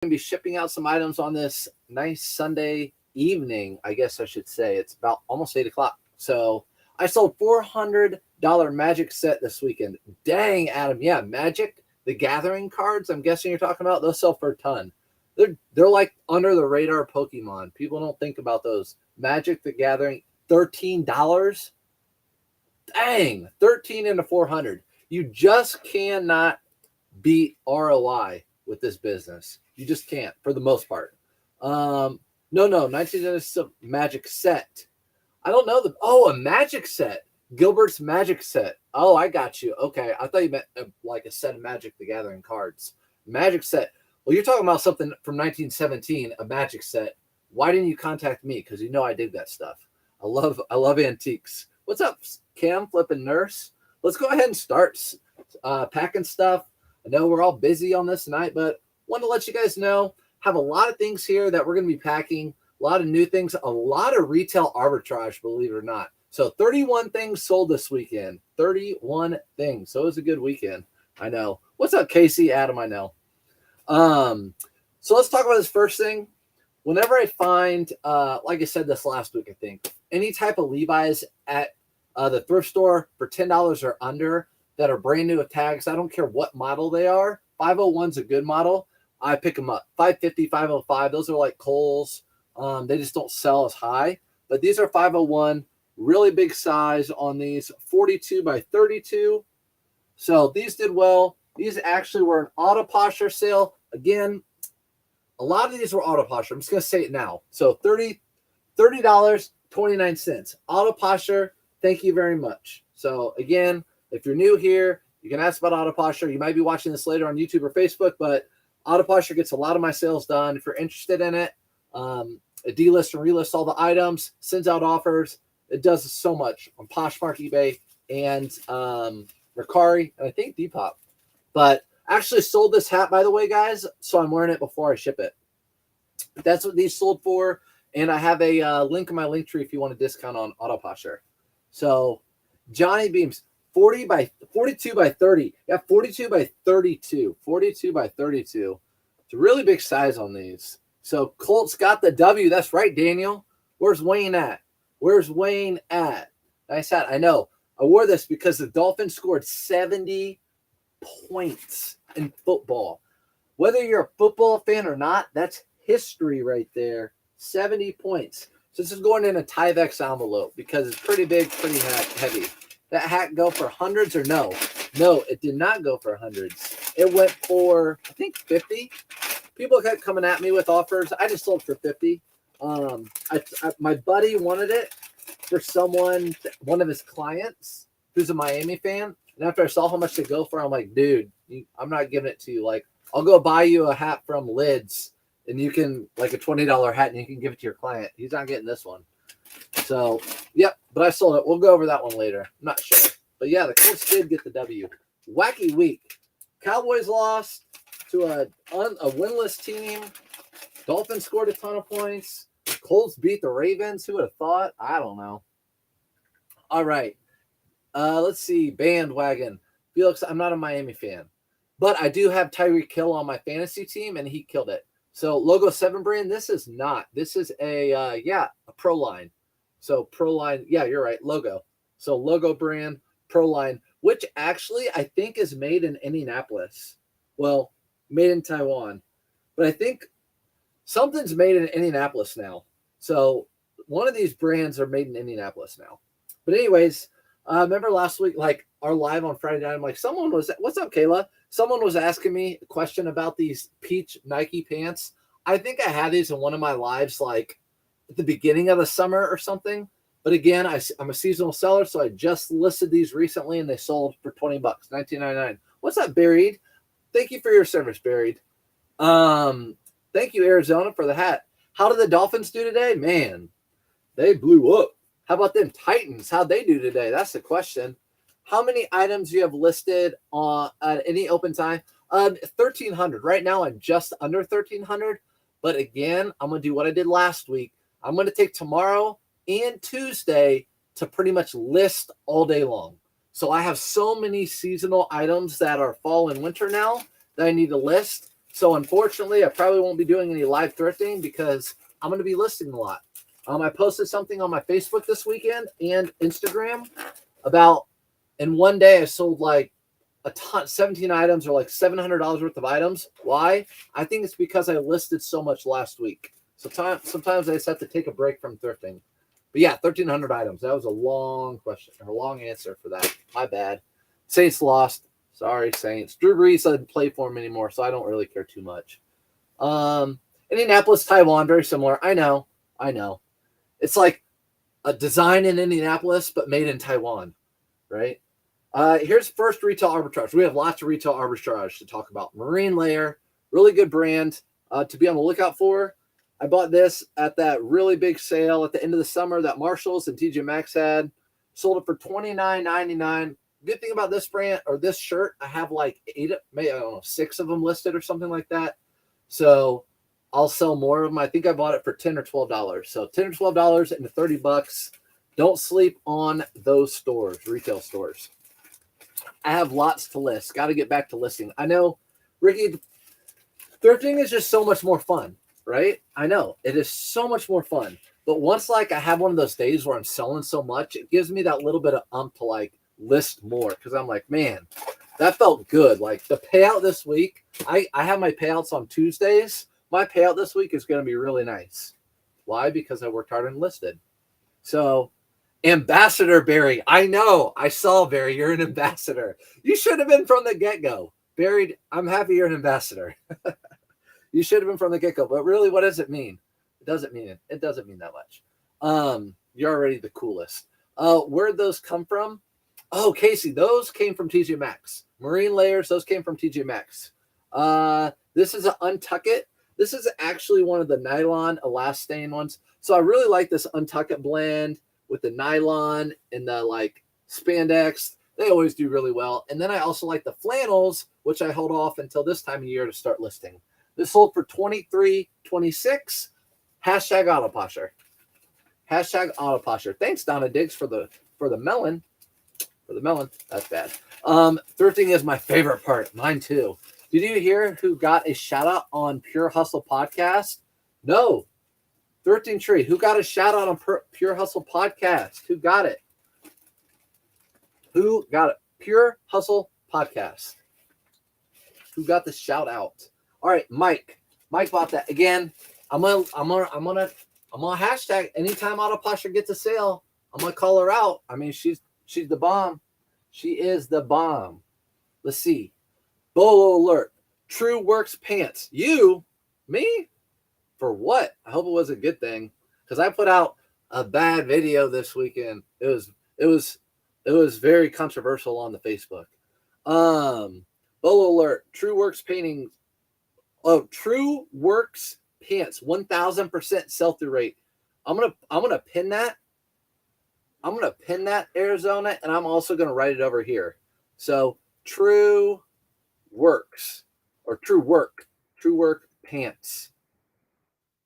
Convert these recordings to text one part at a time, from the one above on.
going to be shipping out some items on this nice Sunday evening, I guess I should say. It's about almost 8 o'clock. So I sold $400 Magic set this weekend. Dang, Adam. Yeah, Magic, the Gathering cards, I'm guessing you're talking about, those sell for a ton. They're like under the radar Pokemon. People don't think about those. Magic, the Gathering, $13. Dang, 13 into 400. You just cannot beat ROI with this business. You just can't for the most part. No, 19 is a Magic set. I don't know a Magic set. Gilbert's Magic set. Oh, I got you. Okay, I thought you meant like a set of Magic the Gathering cards. Magic set. Well, you're talking about something from 1917, a Magic set. Why didn't you contact me? Because you know I dig that stuff. I love antiques. What's up, Cam, Flippin' Nurse? Let's go ahead and start packing stuff. I know we're all busy on this night, but want to let you guys know, have a lot of things here that we're going to be packing, a lot of new things, a lot of retail arbitrage, believe it or not. So 31 things sold this weekend, 31 things. So it was a good weekend. I know. What's up, Casey? Adam, I know. So let's talk about this first thing. Whenever I find, like I said this last week, I think, any type of Levi's at the thrift store for $10 or under that are brand new with tags, I don't care what model they are. 501's a good model. I pick them up. 550, 505, those are like Kohl's. They just don't sell as high. But these are 501, really big size on these, 42 by 32. So these did well. These actually were an auto posture sale. Again, a lot of these were auto posture. I'm just going to say it now. So $30.29. Auto posture, thank you very much. So again, if you're new here, you can ask about auto posture. You might be watching this later on YouTube or Facebook, but auto posture gets a lot of my sales done. If you're interested in it, it delists and relists all the items, sends out offers. It does so much on Poshmark, eBay, and Mercari, and I think Depop. But actually sold this hat, by the way, guys, so I'm wearing it before I ship it. That's what these sold for, and I have a link in my link tree if you want a discount on auto posture. So Johnny Beams, 42 by 30. Yeah, 42 by 32. 42 by 32. It's a really big size on these. So Colts got the W. That's right, Daniel. Where's Wayne at? Nice hat. I know. I wore this because the Dolphins scored 70 points in football. Whether you're a football fan or not, that's history right there. 70 points. So this is going in a Tyvek envelope because it's pretty big, pretty heavy. That hat go for hundreds or no? No, it did not go for hundreds. It went for, I think, 50. People kept coming at me with offers. I just sold for 50. My buddy wanted it for one of his clients who's a Miami fan. And after I saw how much they go for, I'm like, dude, I'm not giving it to you. Like, I'll go buy you a hat from Lids, and you can, like a $20 hat, and you can give it to your client. He's not getting this one. So, yep, but I sold it. We'll go over that one later. I'm not sure. But, yeah, the Colts did get the W. Wacky week. Cowboys lost to a winless team. Dolphins scored a ton of points. Colts beat the Ravens. Who would have thought? I don't know. All right. Let's see. Bandwagon. Felix, I'm not a Miami fan. But I do have Tyreek Hill on my fantasy team, and he killed it. So, Logo 7 brand, this is not. This is a Pro Line. So, Pro Line, yeah, you're right, Logo. So, Logo brand, Pro Line, which actually I think is made in Indianapolis. Well, made in Taiwan. But I think something's made in Indianapolis now. So, one of these brands are made in Indianapolis now. But anyways, remember last week, like our live on Friday night, I'm like, what's up, Kayla? Someone was asking me a question about these peach Nike pants. I think I had these in one of my lives, like at the beginning of the summer or something. But again, I'm a seasonal seller, so I just listed these recently, and they sold for $20, $19.99. What's up, Buried? Thank you for your service, Buried. Thank you, Arizona, for the hat. How did the Dolphins do today? Man, they blew up. How about them Titans? How'd they do today? That's the question. How many items do you have listed at any open time? 1,300. Right now, I'm just under 1,300. But again, I'm going to do what I did last week. I'm going to take tomorrow and Tuesday to pretty much list all day long. So I have so many seasonal items that are fall and winter now that I need to list. So unfortunately, I probably won't be doing any live thrifting because I'm going to be listing a lot. I posted something on my Facebook this weekend and Instagram about, in one day I sold like a ton, 17 items or like $700 worth of items. Why? I think it's because I listed so much last week. Sometimes I just have to take a break from thrifting. But yeah, 1,300 items. That was a long question or a long answer for that. My bad. Saints lost. Sorry, Saints. Drew Brees doesn't play for him anymore, so I don't really care too much. Indianapolis, Taiwan, very similar. I know. It's like a design in Indianapolis, but made in Taiwan, right? Here's first retail arbitrage. We have lots of retail arbitrage to talk about. Marine Layer, really good brand to be on the lookout for. I bought this at that really big sale at the end of the summer that Marshalls and TJ Maxx had. Sold it for $29.99. Good thing about this brand or this shirt, I have like 6 of them listed or something like that. So I'll sell more of them. I think I bought it for $10 or $12. So $10 or $12 into $30. Don't sleep on those stores, retail stores. I have lots to list. Got to get back to listing. I know, Ricky, thrifting is just so much more fun, right? I know it is so much more fun. But once like I have one of those days where I'm selling so much, it gives me that little bit of to like list more because I'm like, man, that felt good. Like the payout this week, I have my payouts on Tuesdays. My payout this week is going to be really nice. Why? Because I worked hard and listed. So Ambassador Barry, I know. I saw Barry. You're an ambassador. You should have been from the get-go. Barry, I'm happy you're an ambassador. You should have been from the get-go. But really, what does it mean? It doesn't mean that much. You're already the coolest. Where'd those come from? Oh, Casey, those came from TJ Maxx. Marine Layers, those came from TJ Maxx. This is an Untuck It. This is actually one of the nylon elastane ones. So I really like this Untuck It blend with the nylon and the like spandex. They always do really well. And then I also like the flannels, which I hold off until this time of year to start listing. This sold for $23.26. Hashtag Autoposher. Hashtag Autoposher. Thanks, Donna Diggs, for the melon. For the melon. That's bad. Thrifting is my favorite part. Mine too. Did you hear who got a shout out on Pure Hustle podcast? No. Thrifting Tree. Who got a shout out on Pure Hustle podcast? Who got it? Who got it? Pure Hustle podcast. Who got the shout out? All right, Mike. Mike bought that again. I'm gonna hashtag anytime Autoposher gets a sale. I'm gonna call her out. I mean, she's the bomb. She is the bomb. Let's see. Bolo alert. True Works pants. You, me, for what? I hope it was a good thing because I put out a bad video this weekend. It was very controversial on the Facebook. Bolo alert. True Works painting. Oh, True Works pants. 1,000% sell-through rate. I'm gonna pin that. I'm gonna pin that, Arizona, and I'm also gonna write it over here. So True Works or True Work pants.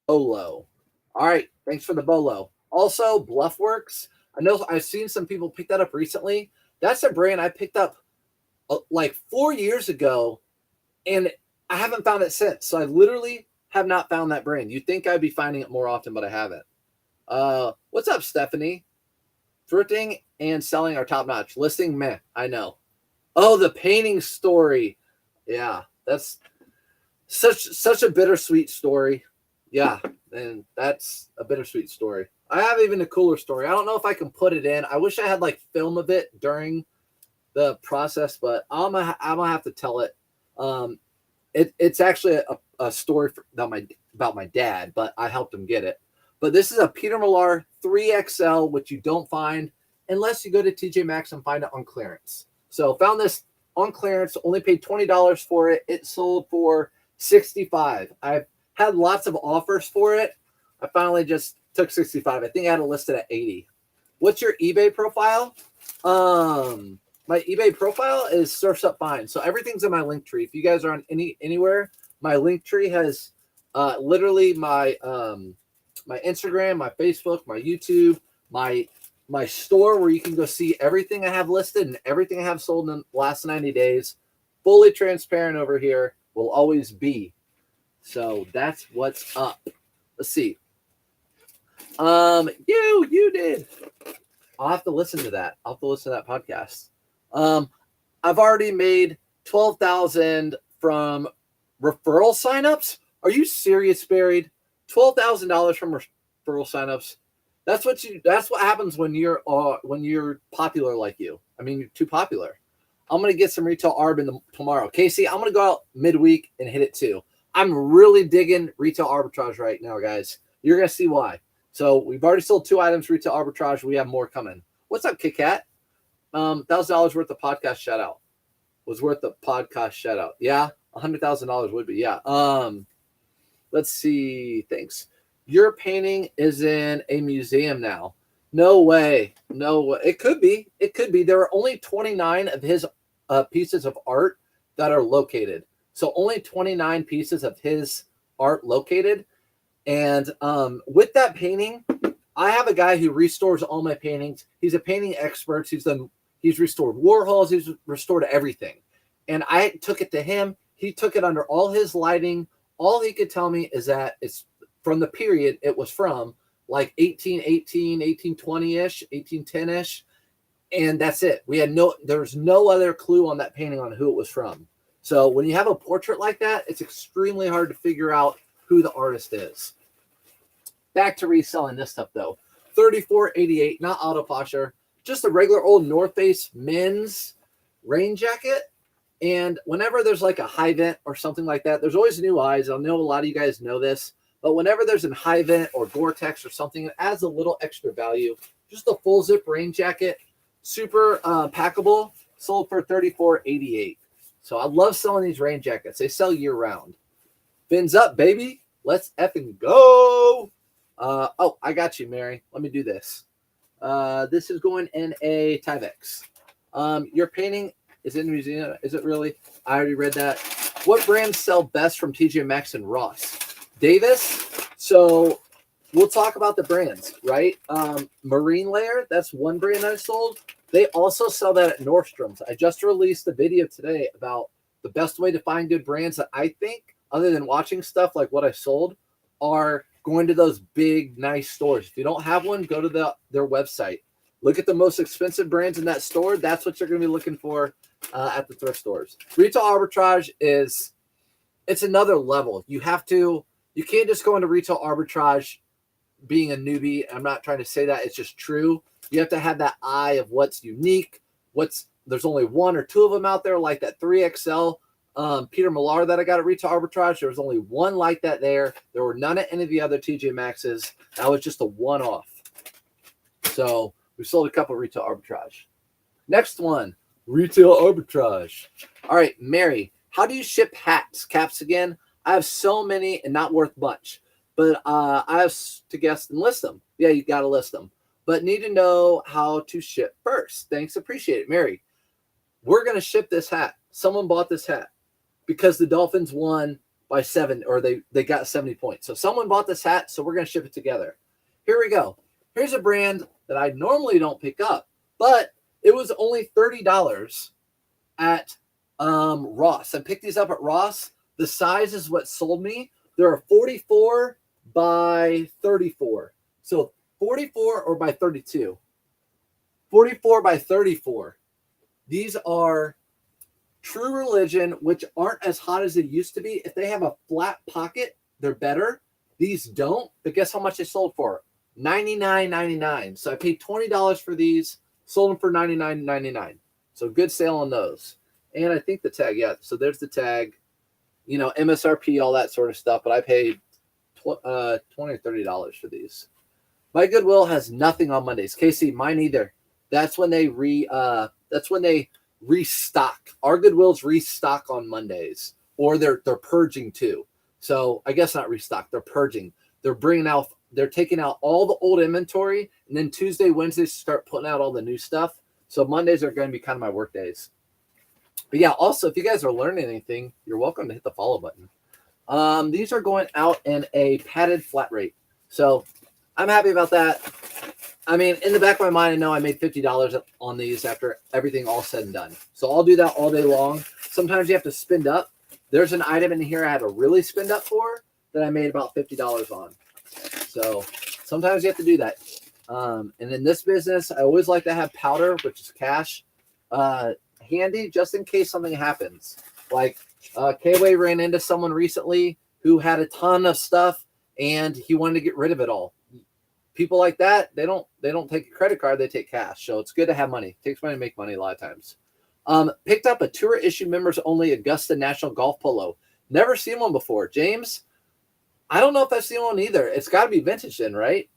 Bolo. All right, thanks for the Bolo. Also, Bluffworks. I know I've seen some people pick that up recently. That's a brand I picked up like 4 years ago, and I haven't found it since. So I literally have not found that brand. You'd think I'd be finding it more often, but I haven't. What's up, Stephanie? Thrifting and selling are top notch. Listing, meh. I know. Oh, the painting story. Yeah, that's such a bittersweet story. Yeah, and that's a bittersweet story. I have even a cooler story. I don't know if I can put it in. I wish I had like film of it during the process, but I'm gonna have to tell it. It's actually a story about my dad, but I helped him get it. But this is a Peter Millar 3XL, which you don't find unless you go to TJ Maxx and find it on clearance. So found this on clearance, only paid $20 for it. It sold for $65. I've had lots of offers for it. I finally just took $65. I think I had it listed at $80. What's your eBay profile? My eBay profile is Surfs Up Fine. So everything's in my link tree. If you guys are on anywhere, my link tree has literally my my Instagram, my Facebook, my YouTube, my store where you can go see everything I have listed and everything I have sold in the last 90 days. Fully transparent over here. will always be. So that's what's up. Let's see. You did. I'll have to listen to that. I'll have to listen to that podcast. I've already made 12,000 from referral signups. Are you serious, Buried? $12,000 from referral signups. That's what happens when you're popular like you. I mean, you're too popular. I'm gonna get some retail arb tomorrow. Casey, I'm gonna go out midweek and hit it too. I'm really digging retail arbitrage right now, guys. You're gonna see why. So we've already sold 2 items retail arbitrage. We have more coming. What's up, Kit Kat? $1,000 worth of podcast shout out was worth the podcast shout out. Yeah, $100,000 would be. Yeah. Let's see. Thanks. Your painting is in a museum now. No way. No way. It could be. It could be. There are only 29 of his pieces of art that are located. So only 29 pieces of his art located. And with that painting, I have a guy who restores all my paintings. He's a painting expert. He's restored Warhols. He's restored everything. And I took it to him. He took it under all his lighting. All he could tell me is that it's from the period it was from, like 1818, 1820-ish, 1810-ish. And that's it. There's no other clue on that painting on who it was from. So when you have a portrait like that, it's extremely hard to figure out who the artist is. Back to reselling this stuff though. $34.88, not auto posher, just a regular old North Face men's rain jacket. And whenever there's like a high vent or something like that, there's always new eyes. I know a lot of you guys know this, but whenever there's a high vent or Gore-Tex or something, it adds a little extra value. Just a full zip rain jacket, super packable, sold for $34.88. So I love selling these rain jackets. They sell year round. Fins up, baby. Let's effing go. I got you, Mary. Let me do this. This is going in a Tyvek. Your painting is in the museum. Is it really? I already read that. What brands sell best from TJ Maxx and Ross? Davis. So we'll talk about the brands, right? Marine Layer, that's one brand I sold. They also sell that at Nordstrom's. I just released a video today about the best way to find good brands that I think, other than watching stuff like what I sold, are going to those big, nice stores. If you don't have one, go to their website. Look at the most expensive brands in that store. That's what you're going to be looking for at the thrift stores. Retail arbitrage it's another level. You can't just go into retail arbitrage being a newbie. I'm not trying to say that. It's just true. You have to have that eye of what's unique. There's only 1 or 2 of them out there, like that 3XL Peter Millar that I got at retail arbitrage. There was only one like that there. There were none at any of the other TJ Maxx's. That was just a one-off. So we sold a couple of retail arbitrage. Next one, retail arbitrage. All right, Mary, how do you ship hats, caps again? I have so many and not worth much, but I have to guess and list them. Yeah, you got to list them, but need to know how to ship first. Thanks, appreciate it, Mary. We're going to ship this hat. Someone bought this hat because the Dolphins won by 7, or they got 70 points. So someone bought this hat, so we're going to ship it together. Here we go. Here's a brand that I normally don't pick up, but it was only $30 at Ross. I picked these up at Ross. The size is what sold me. There are 44 by 34. So 44 or by 32. 44 by 34. These are True Religion, which aren't as hot as they used to be. If they have a flat pocket, they're better. These don't. But guess how much they sold for? $99.99. So I paid $20 for these, sold them for $99.99. So good sale on those. And I think the tag, yeah. So there's the tag, MSRP, all that sort of stuff. But I paid $20 or $30 for these. My Goodwill has nothing on Mondays. Casey, mine either. That's when they restock. Our Goodwills restock on Mondays, or they're purging too. So I guess not restock. They're purging. They're taking out all the old inventory, and then Tuesday, Wednesdays start putting out all the new stuff. So Mondays are going to be kind of my work days. But yeah, also if you guys are learning anything, you're welcome to hit the follow button. These are going out in a padded flat rate. So I'm happy about that. I mean, in the back of my mind, I know I made $50 on these after everything all said and done. So I'll do that all day long. Sometimes you have to spend up. there's an item in here I had to really spend up for that I made about $50 on. So sometimes you have to do that. And in this business, I always like to have powder, which is cash, handy just in case something happens. Like K-Way ran into someone recently who had a ton of stuff and he wanted to get rid of it all. People like that, they don't take a credit card, they take cash. So it's good to have money. It takes money to make money a lot of times. Picked up a tour issue members only Augusta National Golf Polo. Never seen one before. James, I don't know if I've seen one either. It's got to be vintage then, right?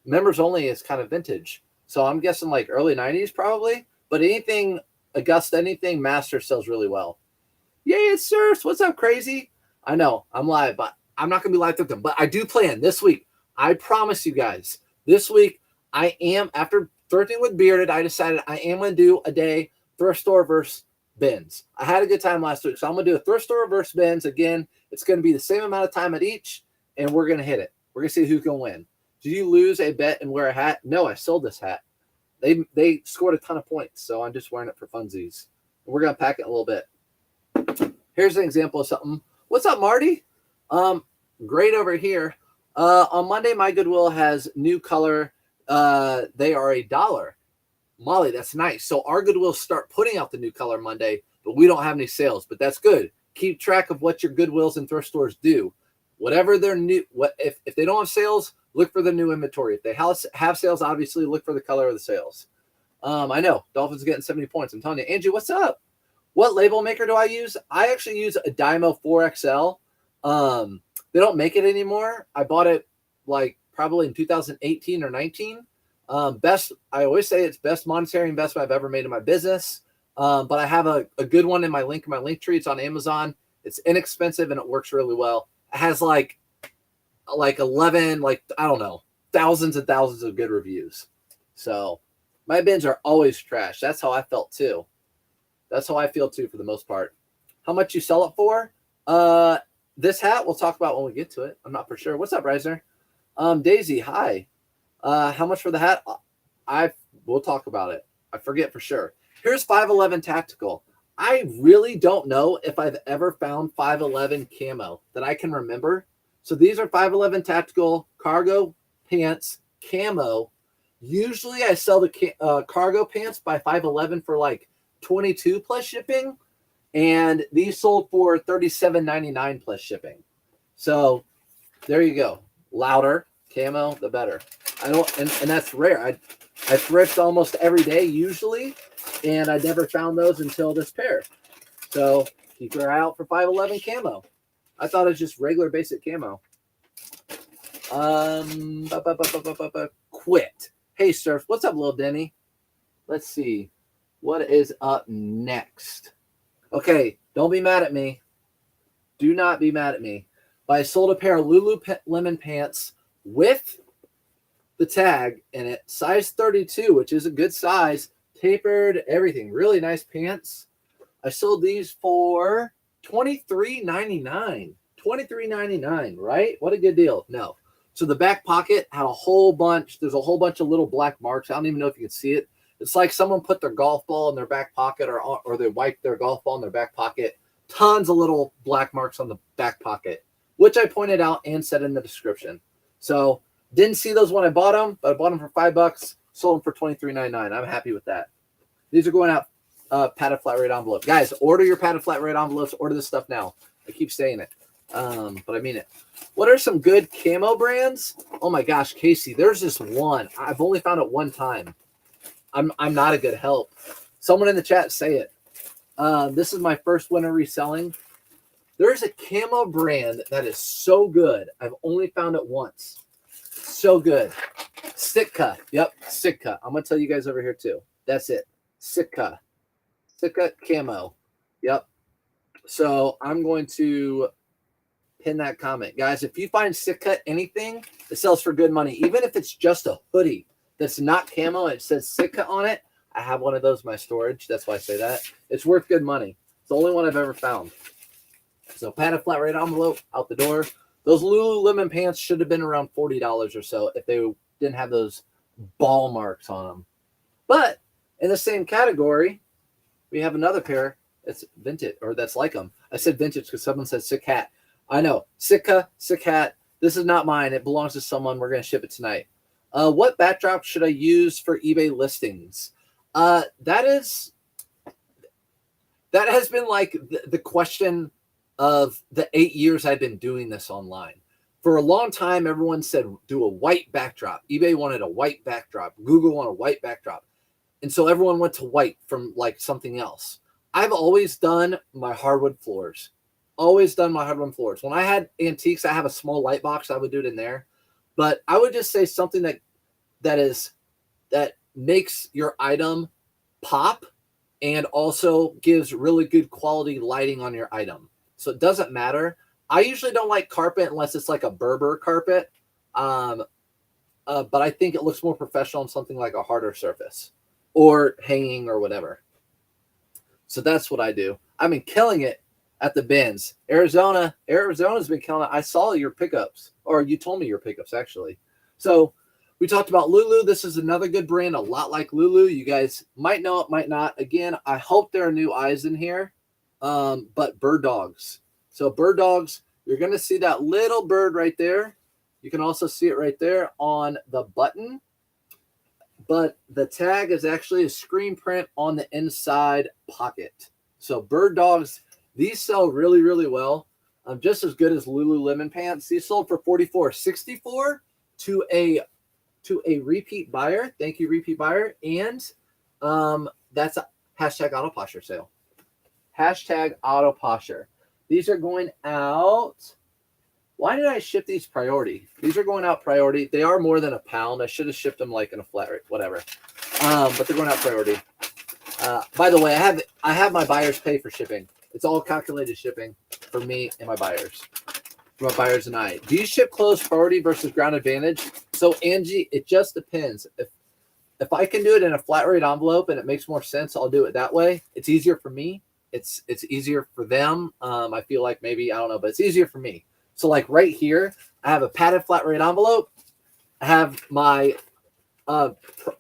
Members only is kind of vintage. So I'm guessing like early 90s probably. But anything Augusta, anything Master sells really well. Yay, it's Surfs. What's up, crazy? I know, I'm live, but I'm not going to be live with them. But I do plan this week. I promise you guys, this week, I am, after thrifting with Bearded, I decided I am going to do a day thrift store versus bins. I had a good time last week, so I'm going to do a thrift store versus bins. Again, it's going to be the same amount of time at each, and we're going to hit it. We're going to see who's going to win. Did you lose a bet and wear a hat? No, I sold this hat. They scored a ton of points, so I'm just wearing it for funsies. We're going to pack it a little bit. Here's an example of something. What's up, Marty? Great over here. On Monday, my Goodwill has new color. They are $1. Molly, that's nice. So our Goodwill start putting out the new color Monday, but we don't have any sales. But that's good. Keep track of what your Goodwills and thrift stores do. Whatever they're new, if they don't have sales, look for the new inventory. If they have sales, obviously look for the color of the sales. I know Dolphins getting 70 points. I'm telling you, Angie, what's up? What label maker do I use? I actually use a Dymo 4XL. They don't make it anymore. I bought it like probably in 2018 or 19. I always say it's best monetary investment I've ever made in my business. But I have a good one in my link tree. It's on Amazon. It's inexpensive and it works really well. It has like 11, I don't know, thousands and thousands of good reviews. So my bins are always trash. That's how I felt too. That's how I feel too for the most part. How much you sell it for? This hat we'll talk about when we get to it. I'm not for sure. What's up, Riser? Daisy, hi. How much for the hat? We'll talk about it. I forget for sure. Here's 511 Tactical. I really don't know if I've ever found 511 camo that I can remember. So these are 511 Tactical cargo pants camo. Usually I sell the cargo pants by 511 for like 22 plus shipping. And these sold for $37.99 plus shipping. So there you go. Louder camo, the better. I don't, and that's rare. I thrift almost every day usually, and I never found those until this pair. So keep your eye out for 511 camo. I thought it was just regular basic camo. Quit. Hey, Surf. What's up, little Denny? Let's see. What is up next? Okay, don't be mad at me. Do not be mad at me. But I sold a pair of Lululemon pants with the tag in it, size 32, which is a good size, tapered, everything. Really nice pants. I sold these for $23.99. $23.99, right? What a good deal. No. So the back pocket had a whole bunch. There's a whole bunch of little black marks. I don't even know if you can see it. It's like someone put their golf ball in their back pocket or they wiped their golf ball in their back pocket. Tons of little black marks on the back pocket, which I pointed out and said in the description. So didn't see those when I bought them, but I bought them for $5, sold them for $23.99. I'm happy with that. These are going out padded flat rate envelope. Guys, order your padded flat rate envelopes. Order this stuff now. I keep saying it, but I mean it. What are some good camo brands? Oh my gosh, Casey, there's this one. I've only found it one time. I'm not a good help. Someone in the chat say it. This is my first winter reselling. There's a camo brand that is so good. I've only found it once. So good. Sitka. Yep, Sitka. I'm going to tell you guys over here too. That's it. Sitka. Sitka camo. Yep. So I'm going to pin that comment. Guys, if you find Sitka anything that sells for good money, even if it's just a hoodie that's not camo and it says Sitka on it, I have one of those in my storage. That's why I say that. It's worth good money. It's the only one I've ever found. So padded flat rate envelope out the door. Those Lululemon pants should have been around $40 or so if they didn't have those ball marks on them. But in the same category, we have another pair that's vintage or that's like them. I said vintage because someone said sick hat. I know. Sick hat. This is not mine. It belongs to someone. We're going to ship it tonight. What backdrop should I use for eBay listings? That has been like the question of the 8 years I've been doing this online. For a long time, everyone said, do a white backdrop. eBay wanted a white backdrop. Google wanted a white backdrop. And so everyone went to white from like something else. I've always done my hardwood floors. Always done my hardwood floors. When I had antiques, I have a small light box. I would do it in there. But I would just say something that makes your item pop and also gives really good quality lighting on your item. So it doesn't matter. I usually don't like carpet unless it's like a Berber carpet. But I think it looks more professional on something like a harder surface or hanging or whatever. So that's what I do. I've been killing it at the bins. Arizona's been killing it. I saw your pickups, or you told me your pickups actually. So we talked about Lulu. This is another good brand, a lot like Lulu. You guys might know it, might not. Again, I hope there are new eyes in here. But bird dogs. So bird dogs, you're going to see that little bird right there. You can also see it right there on the button. But the tag is actually a screen print on the inside pocket. So bird dogs, these sell really, really well. Just as good as Lululemon pants. These sold for $44.64 to a repeat buyer. Thank you, repeat buyer. And that's a hashtag auto posture sale. Hashtag auto posture. These are going out. Why did I ship these priority? These are going out priority. They are more than a pound. I should have shipped them like in a flat rate, whatever. But they're going out priority. By the way, I have my buyers pay for shipping. It's all calculated shipping for me and my buyers. For my buyers and I. Do you ship clothes priority versus ground advantage? So Angie, it just depends. If I can do it in a flat rate envelope and it makes more sense, I'll do it that way. It's easier for me. It's easier for them. I feel like maybe, I don't know, but it's easier for me. So like right here, I have a padded flat rate envelope. I have my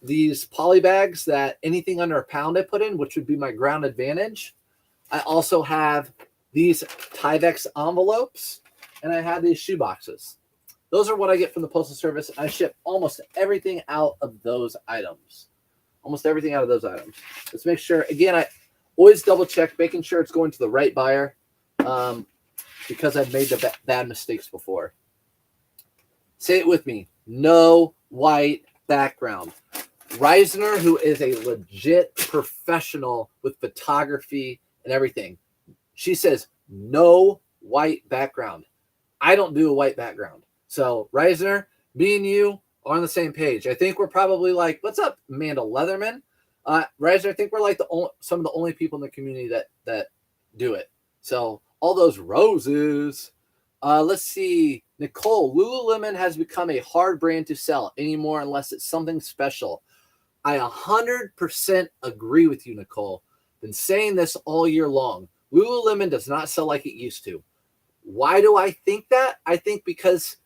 these poly bags that anything under a pound I put in, which would be my ground advantage. I also have these Tyvek envelopes, and I have these shoe boxes. Those are what I get from the Postal Service. I ship almost everything out of those items. Almost everything out of those items. Let's make sure. Again, I always double check, making sure it's going to the right buyer. Because I've made the bad mistakes before. Say it with me. No white background. Reisner, who is a legit professional with photography and everything, she says no white background. I don't do a white background. So Reisner, me and you are on the same page. I think we're probably like, what's up, Amanda Leatherman? Reisner, I think we're like some of the only people in the community that do it. So all those roses. Let's see. Nicole, Lululemon has become a hard brand to sell anymore unless it's something special. I 100% agree with you, Nicole. Been saying this all year long. Lululemon does not sell like it used to. Why do I think that? I think because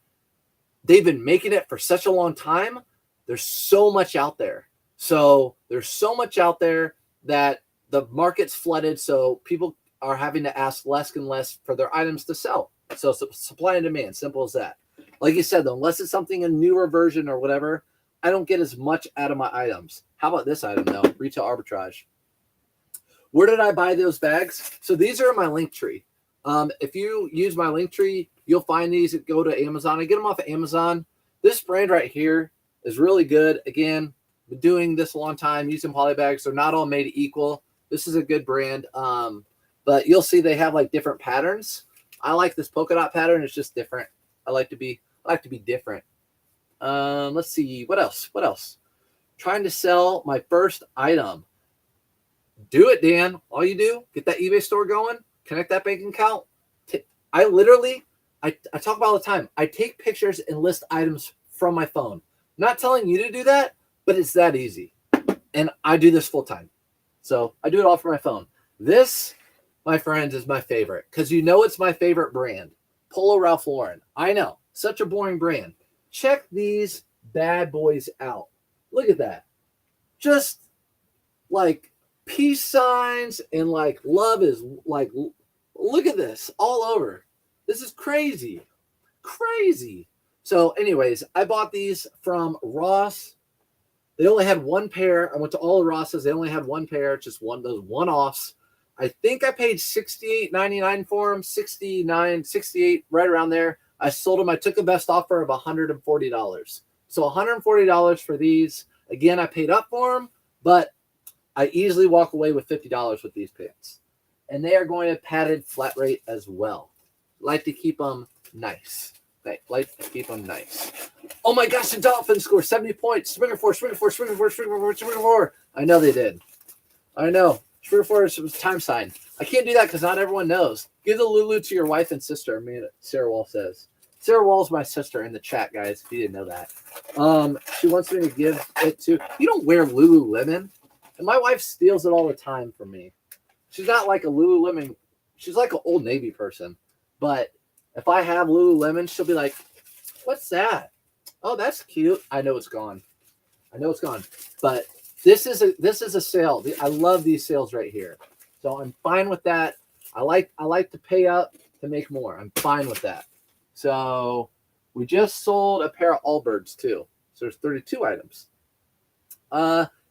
they've been making it for such a long time. There's so much out there. So there's so much out there that the market's flooded. So people are having to ask less and less for their items to sell. So supply and demand, simple as that. Like you said, though, unless it's something a newer version or whatever, I don't get as much out of my items. How about this item, though? Retail arbitrage. Where did I buy those bags? So these are in my link tree. If you use my link tree, you'll find these. Go to Amazon. I get them off of Amazon. This brand right here is really good. Again, been doing this a long time, using poly bags. They're not all made equal. This is a good brand. But you'll see they have like different patterns. I like this polka dot pattern. It's just different. I like to be different. Let's see. What else? Trying to sell my first item. Do it, Dan. All you do, get that eBay store going, connect that bank account. I talk about all the time. I take pictures and list items from my phone. I'm not telling you to do that, but it's that easy. And I do this full time. So I do it all from my phone. This, my friends, is my favorite because you know it's my favorite brand. Polo Ralph Lauren. I know. Such a boring brand. Check these bad boys out. Look at that. Just like peace signs and like love is like Look at this all over. This is crazy. Crazy. So, anyways, I bought these from Ross. They only had one pair. I went to all the Rosses. They only had one pair, just one those one-offs. I think I paid $68.99 for them, 69, 68, right around there. I sold them. I took the best offer of $140. So $140 for these. Again, I paid up for them, but I easily walk away with $50 with these pants. And they are going to padded flat rate as well. Like to keep them nice. Like to keep them nice. Oh my gosh, the Dolphins score 70 points. Springer 4. I know they did. I know. Springer 4 was time sign. I can't do that because not everyone knows. Give the Lulu to your wife and sister. I mean, Sarah Wall says. Sarah Wall's my sister in the chat, guys, if you didn't know that. She wants me to give it to. You don't wear Lululemon. And my wife steals it all the time from me. She's not like a Lululemon. She's like an Old Navy person. But if I have Lululemon, she'll be like, what's that? Oh, that's cute. I know it's gone. But this is a sale. I love these sales right here. So I'm fine with that. I like to pay up to make more. I'm fine with that. So we just sold a pair of Allbirds too. So there's 32 items.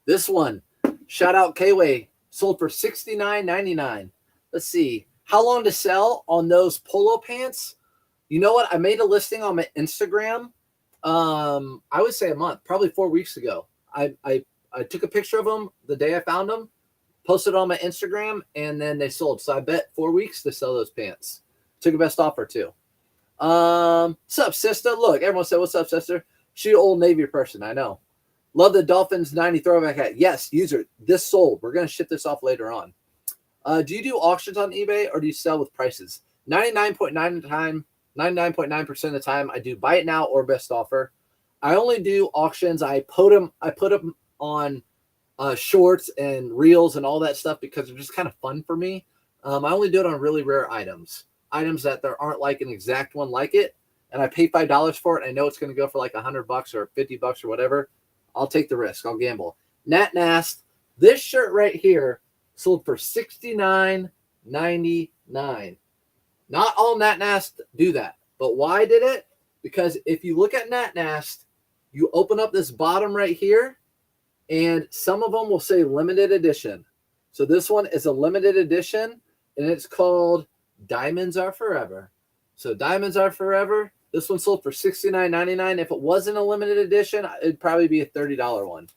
This one, shout out K-Way, sold for $69.99. Let's see. How long to sell on those polo pants? You know what? I made a listing on my Instagram. I would say a month, probably 4 weeks ago. I took a picture of them the day I found them, posted on my Instagram, and then they sold. So I bet 4 weeks to sell those pants. Took a best offer too. What's up, sister? Look, everyone said, what's up, sister? She an Old Navy person, I know. Love the Dolphins 90 throwback hat. Yes, user. This sold. We're going to ship this off later on. Do you do auctions on eBay or do you sell with prices? 99.9% of the time, I do buy it now or best offer. I only do auctions. I put them on shorts and reels and all that stuff because they're just kind of fun for me. I only do it on really rare items that there aren't like an exact one like it, and I pay $5 for it. I know it's going to go for like $100 or $50 or whatever. I'll take the risk. I'll gamble. Nat Nast, this shirt right here sold for $69.99. Not all Nat Nast do that, but why did it? Because if you look at Nat Nast, you open up this bottom right here, and some of them will say limited edition. So this one is a limited edition, and it's called Diamonds Are Forever. So Diamonds Are Forever. This one sold for $69.99. If it wasn't a limited edition, it'd probably be a $30 one.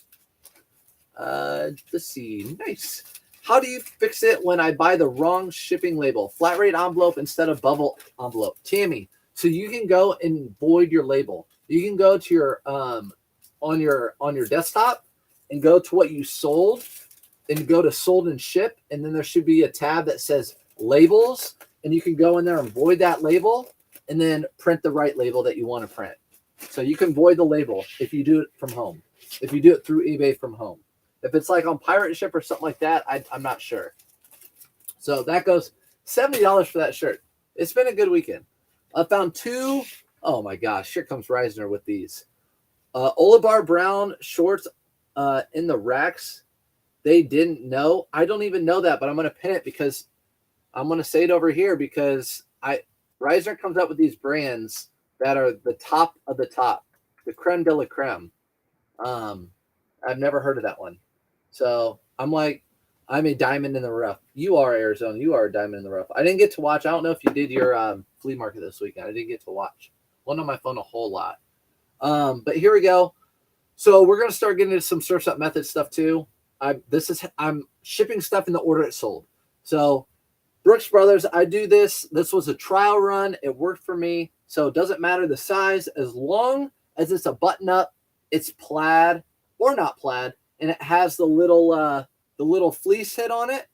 Let's see. Nice. How do you fix it when I buy the wrong shipping label? Flat rate envelope instead of bubble envelope. Tammy, so you can go and void your label. You can go to your on your desktop and go to what you sold and go to sold and ship, and then there should be a tab that says labels, and you can go in there and void that label and then print the right label that you want to print. So you can void the label if you do it from home. If you do it through eBay from home. If it's like on Pirate Ship or something like that, I'm not sure. So that goes $70 for that shirt. It's been a good weekend. I found two. Oh my gosh, here comes Reisner with these. Oliver Brown shorts in the racks. They didn't know. I don't even know that, but I'm going to pin it because I'm going to say it over here because Reisner comes up with these brands that are the top of the top, the creme de la creme. I've never heard of that one. So I'm like, I'm a diamond in the rough. You are, Arizona. You are a diamond in the rough. I didn't get to watch. I don't know if you did your flea market this weekend. I didn't get to watch. Wasn't on my phone a whole lot. But here we go. So we're going to start getting into some Surf's Up Method stuff too. I'm shipping stuff in the order it sold. So Brooks Brothers, I do this. This was a trial run. It worked for me. So it doesn't matter the size as long as it's a button up, it's plaid or not plaid, and it has the little fleece hit on it,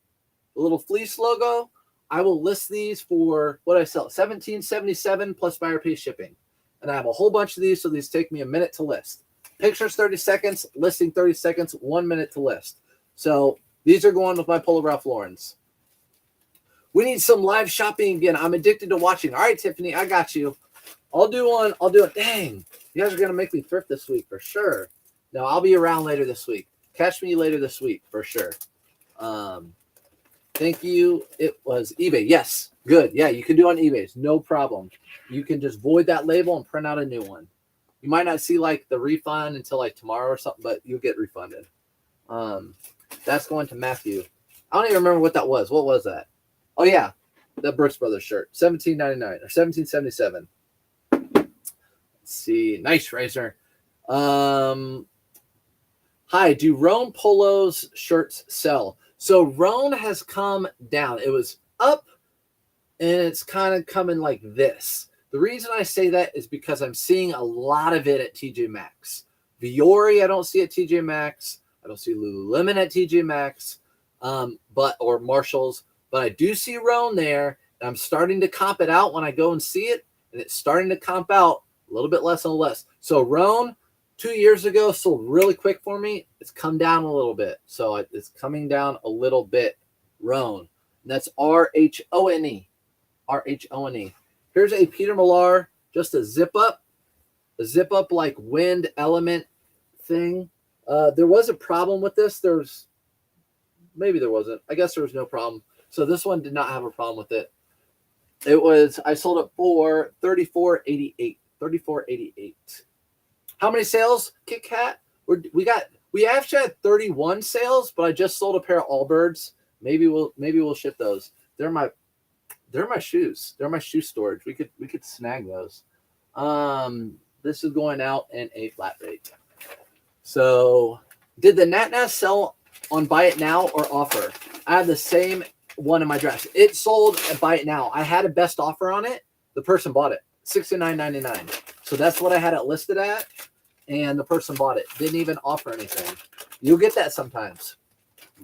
the little fleece logo. I will list these for what I sell, $17.77 plus buyer pay shipping. And I have a whole bunch of these, so these take me a minute to list. Pictures 30 seconds, listing 30 seconds, 1 minute to list. So these are going with my Polo Ralph Lauren's. We need some live shopping again. I'm addicted to watching. All right, Tiffany, I got you. I'll do one. Dang, you guys are going to make me thrift this week for sure. No, I'll be around later this week. Catch me later this week for sure. Thank you. It was eBay. Yes. Good. Yeah, you can do on eBay. No problem. You can just void that label and print out a new one. You might not see like the refund until like tomorrow or something, but you'll get refunded. That's going to Matthew. I don't even remember what that was. What was that? Oh yeah, the Brooks Brothers shirt, $17.99 or $17.77. Let's see. Nice Razor. Hi, do Roan Polos shirts sell? So Roan has come down. It was up and it's kind of coming like this. The reason I say that is because I'm seeing a lot of it at TJ Maxx. Viore, I don't see at TJ Maxx. I don't see Lululemon at TJ Maxx, or Marshalls, but I do see Roan there. And I'm starting to comp it out when I go and see it, and it's starting to comp out a little bit less and less. So Roan, 2 years ago, sold really quick for me. It's come down a little bit. So it's coming down a little bit. Roan. And that's R-H-O-N-E. R-H-O-N-E. Here's a Peter Millar, just a zip up like wind element thing. There was a problem with this. Maybe there wasn't. I guess there was no problem. So this one did not have a problem with it. I sold it for $34.88. $34.88. How many sales, Kit Kat? We actually had 31 sales, but I just sold a pair of Allbirds. Maybe we'll ship those. They're my shoes. They're my shoe storage. We could snag those. This is going out in a flat rate. So did the NatNat sell on Buy It Now or offer? I have the same one in my dress. It sold at Buy It Now. I had a best offer on it. The person bought it, $69.99. So that's what I had it listed at, and the person bought it. Didn't even offer anything. You'll get that sometimes.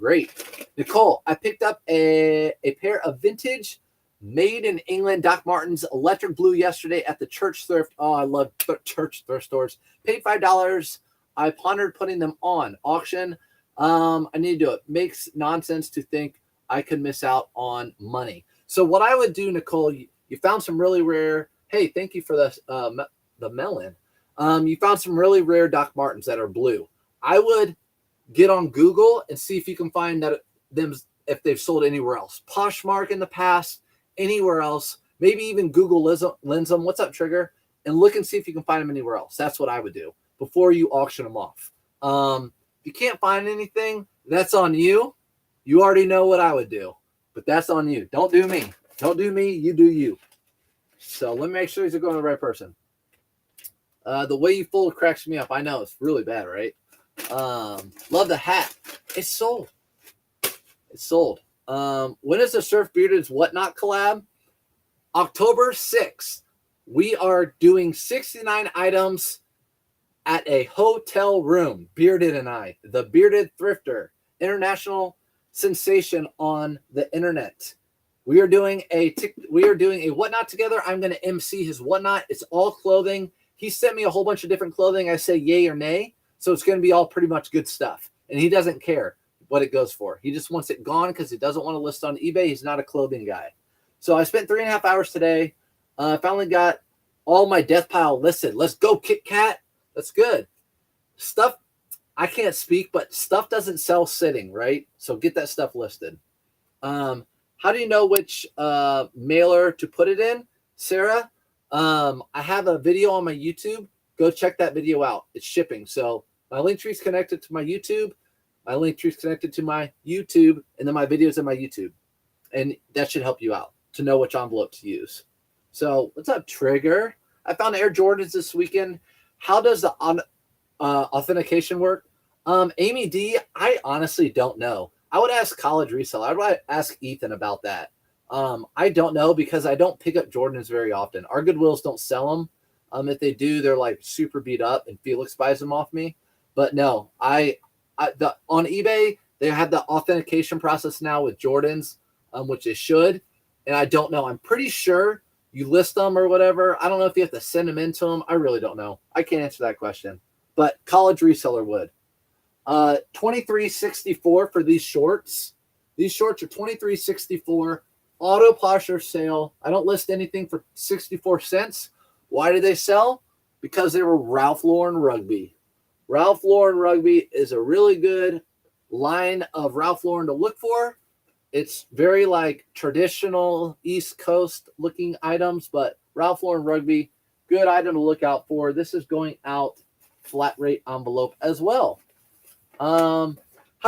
Great. Nicole, I picked up a pair of vintage made in England Doc Martens electric blue yesterday at the church thrift. Oh, I love church thrift stores. Paid $5. I pondered putting them on auction. I need to do it. Makes nonsense to think I could miss out on money. So what I would do, Nicole, you found some really rare. Hey, thank you for the melon. You found some really rare Doc Martens that are blue. I would get on Google and see if you can find if they've sold anywhere else. Poshmark in the past, anywhere else. Maybe even Google lens them. What's up, Trigger? And look and see if you can find them anywhere else. That's what I would do before you auction them off. If you can't find anything, that's on you. You already know what I would do, but that's on you. Don't do me. Don't do me. You do you. So let me make sure these are going to the right person. The way you fold cracks me up. I know it's really bad, right? Love the hat. It's sold. It's sold. When is the Surf Bearded's Whatnot collab? October 6th. We are doing 69 items at a hotel room. Bearded and I, the Bearded Thrifter, international sensation on the internet. We are doing a Whatnot together. I'm going to MC his Whatnot. It's all clothing. He sent me a whole bunch of different clothing. I say yay or nay. So it's going to be all pretty much good stuff. And he doesn't care what it goes for. He just wants it gone because he doesn't want to list on eBay. He's not a clothing guy. So I spent 3.5 hours today. I finally got all my death pile listed. Let's go, Kit Kat. That's good. Stuff, I can't speak, but stuff doesn't sell sitting, right? So get that stuff listed. How do you know which mailer to put it in, Sarah? I have a video on my YouTube. Go check that video out. It's shipping. So my link tree is connected to my YouTube. My link tree is connected to my YouTube, and then my videos in my YouTube. And that should help you out to know which envelope to use. So what's up, Trigger? I found Air Jordans this weekend. How does the authentication work? Amy D, I honestly don't know. I would ask College Reseller. I would ask Ethan about that. I don't know because I don't pick up Jordans very often. Our Goodwills don't sell them. If they do, they're like super beat up, and Felix buys them off me. But no, on eBay they have the authentication process now with Jordans, which they should. And I don't know. I'm pretty sure you list them or whatever. I don't know if you have to send them into them. I really don't know. I can't answer that question. But College Reseller would. $23.64 for these shorts. These shorts are $23.64. Auto posture sale. I don't list anything for 64 cents. Why did they sell? Because they were Ralph Lauren Rugby. Ralph Lauren Rugby is a really good line of Ralph Lauren to look for. It's very like traditional East Coast looking items, but Ralph Lauren Rugby, good item to look out for. This is going out flat rate envelope as well. How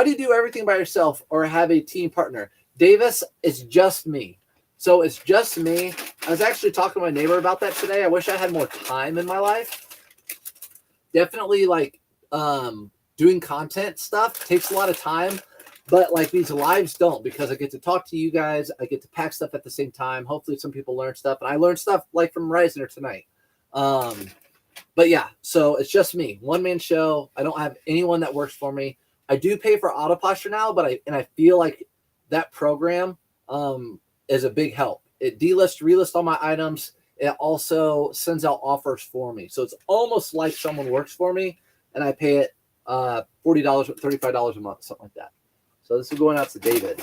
do you do everything by yourself or have a team partner? Davis, it's just me. So it's just me. I was actually talking to my neighbor about that today. I wish I had more time in my life. Definitely like doing content stuff takes a lot of time, but like these lives don't, because I get to talk to you guys. I get to pack stuff at the same time. Hopefully some people learn stuff, and I learned stuff like from Reisner tonight. But yeah, so it's just me, one-man show. I don't have anyone that works for me. I do pay for auto posture now, but I feel like that program is a big help. It delists, relists all my items. It also sends out offers for me. So it's almost like someone works for me, and I pay it $40, $35 a month, something like that. So this is going out to David.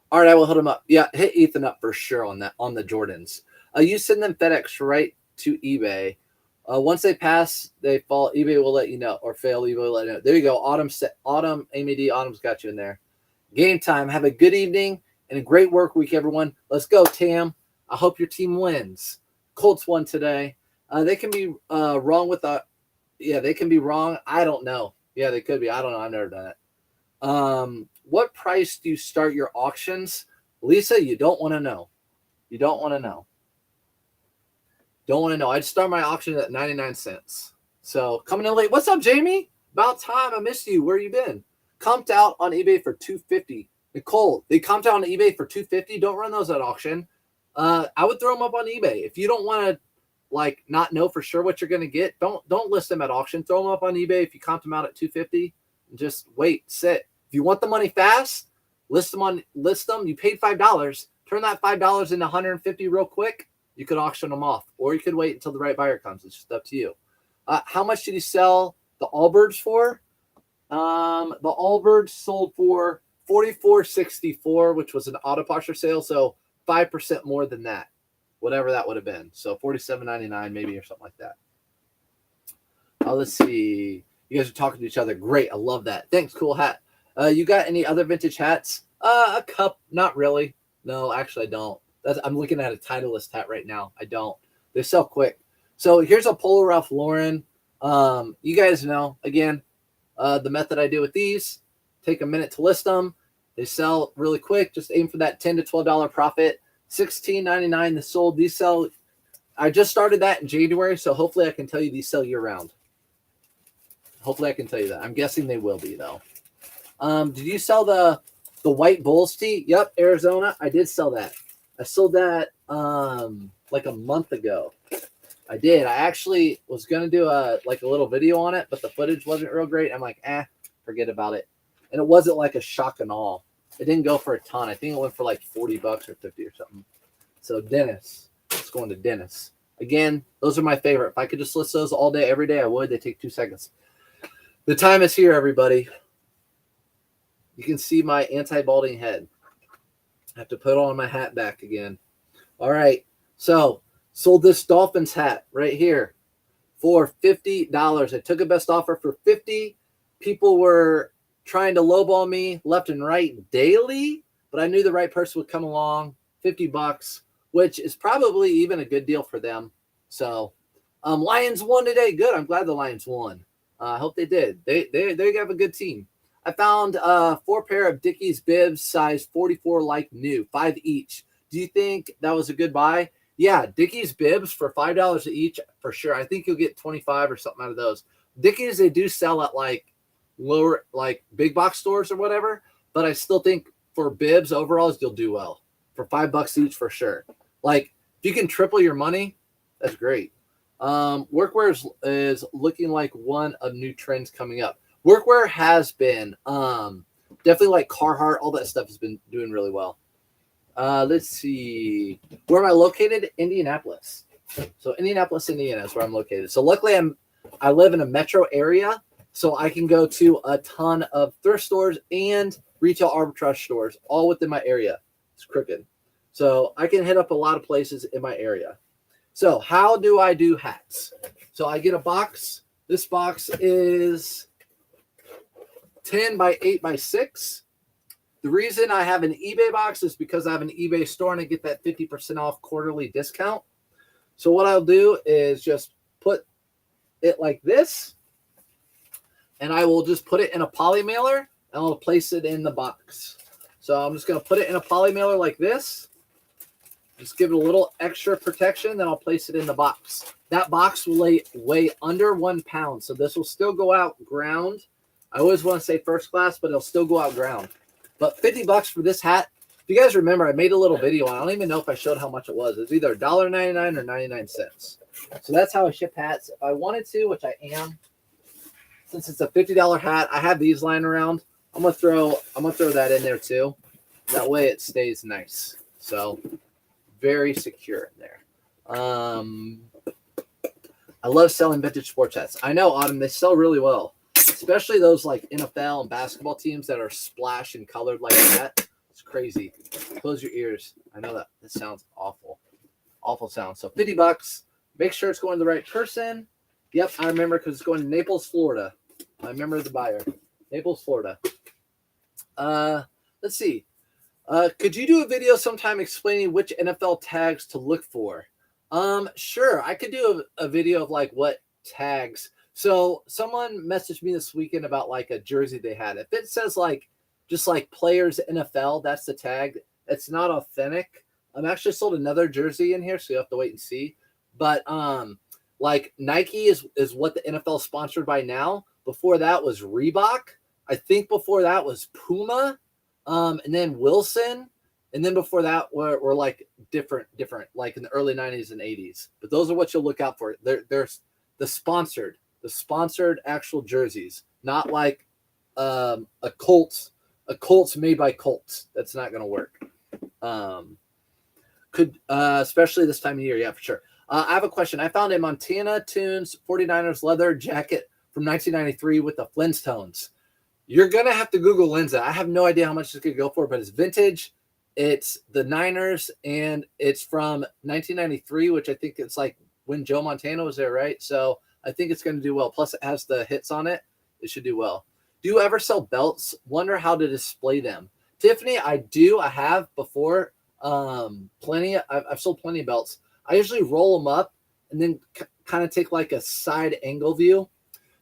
All right, I will hit him up. Yeah, hit Ethan up for sure on that, on the Jordans. You send them FedEx right to eBay. Once they pass, they fall. eBay will let you know, or fail. eBay will let you know. There you go. Autumn, Amy D. Autumn's got you in there. Game time. Have a good evening and a great work week, everyone. Let's go, Tam. I hope your team wins. Colts won today. They can be wrong with the. Yeah, they can be wrong. I don't know. Yeah, they could be. I don't know. I've never done it. What price do you start your auctions? Lisa, you don't want to know. You don't want to know. Don't want to know. I'd start my auction at 99 cents. So coming in late. What's up, Jamie? About time. I missed you. Where you been? Comped out on eBay for $250. Nicole, they comped out on eBay for $250. Don't run those at auction. I would throw them up on eBay. If you don't want to like not know for sure what you're going to get, don't list them at auction. Throw them up on eBay if you comped them out at $250 and just wait, sit. If you want the money fast, list them. You paid $5. Turn that $5 into $150 real quick. You could auction them off, or you could wait until the right buyer comes. It's just up to you. How much did you sell the Allbirds for? The Allbirds sold for $44.64, which was an auto posture sale, so 5% more than that, whatever that would have been. So $47.99 maybe, or something like that. Let's see. You guys are talking to each other. Great. I love that. Thanks. Cool hat. You got any other vintage hats? A cup. Not really. No, actually I don't. I'm looking at a Titleist hat right now. I don't. They sell quick. So here's a Polo Ralph Lauren. You guys know, again, the method I do with these, take a minute to list them. They sell really quick. Just aim for that $10 to $12 profit. $16.99 they sold. These sell. I just started that in January, so hopefully I can tell you these sell year round. Hopefully I can tell you that. I'm guessing they will be, though. Did you sell the white Bulls tee? Yep, Arizona. I did sell that. I sold that like a month ago. I did. I actually was gonna do a little video on it, but the footage wasn't real great. I'm like, forget about it. And it wasn't like a shock and awe. It didn't go for a ton. I think it went for like $40 or $50 or something. So Dennis, it's going to Dennis. Again, those are my favorite. If I could just list those all day, every day, I would. They take 2 seconds. The time is here, everybody. You can see my anti-balding head. I have to put on my hat back again. All right. So sold this Dolphins hat right here for $50. I took a best offer for $50. People were trying to lowball me left and right daily, but I knew the right person would come along. $50, which is probably even a good deal for them. So Lions won today. Good. I'm glad the Lions won. I hope they did. They have a good team. I found 4 pair of Dickies bibs, size 44, like new, 5 each. Do you think that was a good buy? Yeah, Dickies bibs for $5 each for sure. I think you'll get 25 or something out of those. Dickies, they do sell at like lower, like big box stores or whatever, but I still think for bibs overalls, you'll do well for $5 each for sure. Like if you can triple your money, that's great. Workwear is looking like one of new trends coming up. Workwear has been definitely like Carhartt, all that stuff has been doing really well. Let's see. Where am I located? Indianapolis. So Indianapolis, Indiana is where I'm located. So luckily I live in a metro area, so I can go to a ton of thrift stores and retail arbitrage stores all within my area. It's crooked. So I can hit up a lot of places in my area. So how do I do hats? So I get a box. This box is 10 by 8 by 6. The reason I have an eBay box is because I have an eBay store and I get that 50% off quarterly discount. So what I'll do is just put it like this, and I will just put it in a poly mailer and I'll place it in the box. So I'm just going to put it in a poly mailer like this. Just give it a little extra protection, then I'll place it in the box. That box will weigh under 1 pound, so this will still go out ground. I always want to say first class, but it'll still go out ground. But $50 for this hat. If you guys remember, I made a little video. I don't even know if I showed how much it was. It's either $1.99 or 99 cents. So that's how I ship hats. If I wanted to, which I am, since it's a $50 hat, I have these lying around. I'm gonna throw that in there too. That way it stays nice. So very secure in there. I love selling vintage sports hats. I know, Autumn, they sell really well, especially those like NFL and basketball teams that are splashed and colored like that. It's crazy. Close your ears. I know that this sounds awful. Awful sound. So $50. Make sure it's going to the right person. Yep, I remember because it's going to Naples, Florida. I remember the buyer. Naples, Florida. Let's see. Could you do a video sometime explaining which NFL tags to look for? Sure. I could do a video of like what tags. So someone messaged me this weekend about like a jersey they had. If it says like just like players NFL, that's the tag. It's not authentic. I'm actually sold another jersey in here, so you have to wait and see. But like Nike is what the NFL is sponsored by now. Before that was Reebok. I think before that was Puma, and then Wilson, and then before that were like different, like in the early 90s and 80s. But those are what you'll look out for. There's the sponsored actual jerseys, not like a Colts made by Colts. That's not going to work. Especially this time of year. Yeah, for sure. I have a question. I found a Montana Tunes 49ers leather jacket from 1993 with the Flintstones. You're going to have to Google Lenza. I have no idea how much it's going to go for, but it's vintage. It's the Niners, and it's from 1993, which I think it's like when Joe Montana was there, right? So I think it's going to do well. Plus, it has the hits on it. It should do well. Do you ever sell belts? Wonder how to display them. Tiffany, I do. I have before. Plenty. I've sold plenty of belts. I usually roll them up and then kind of take like a side angle view.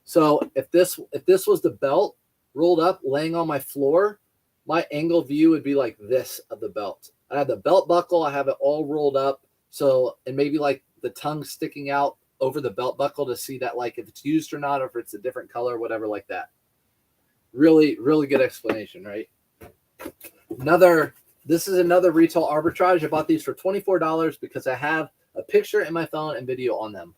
So if this was the belt rolled up laying on my floor, my angle view would be like this of the belt. I have the belt buckle. I have it all rolled up. So, and maybe like the tongue sticking out over the belt buckle to see that like if it's used or not, or if it's a different color, whatever like that. Really, really good explanation, right? This is another retail arbitrage. I bought these for $24 because I have a picture in my phone and video on them.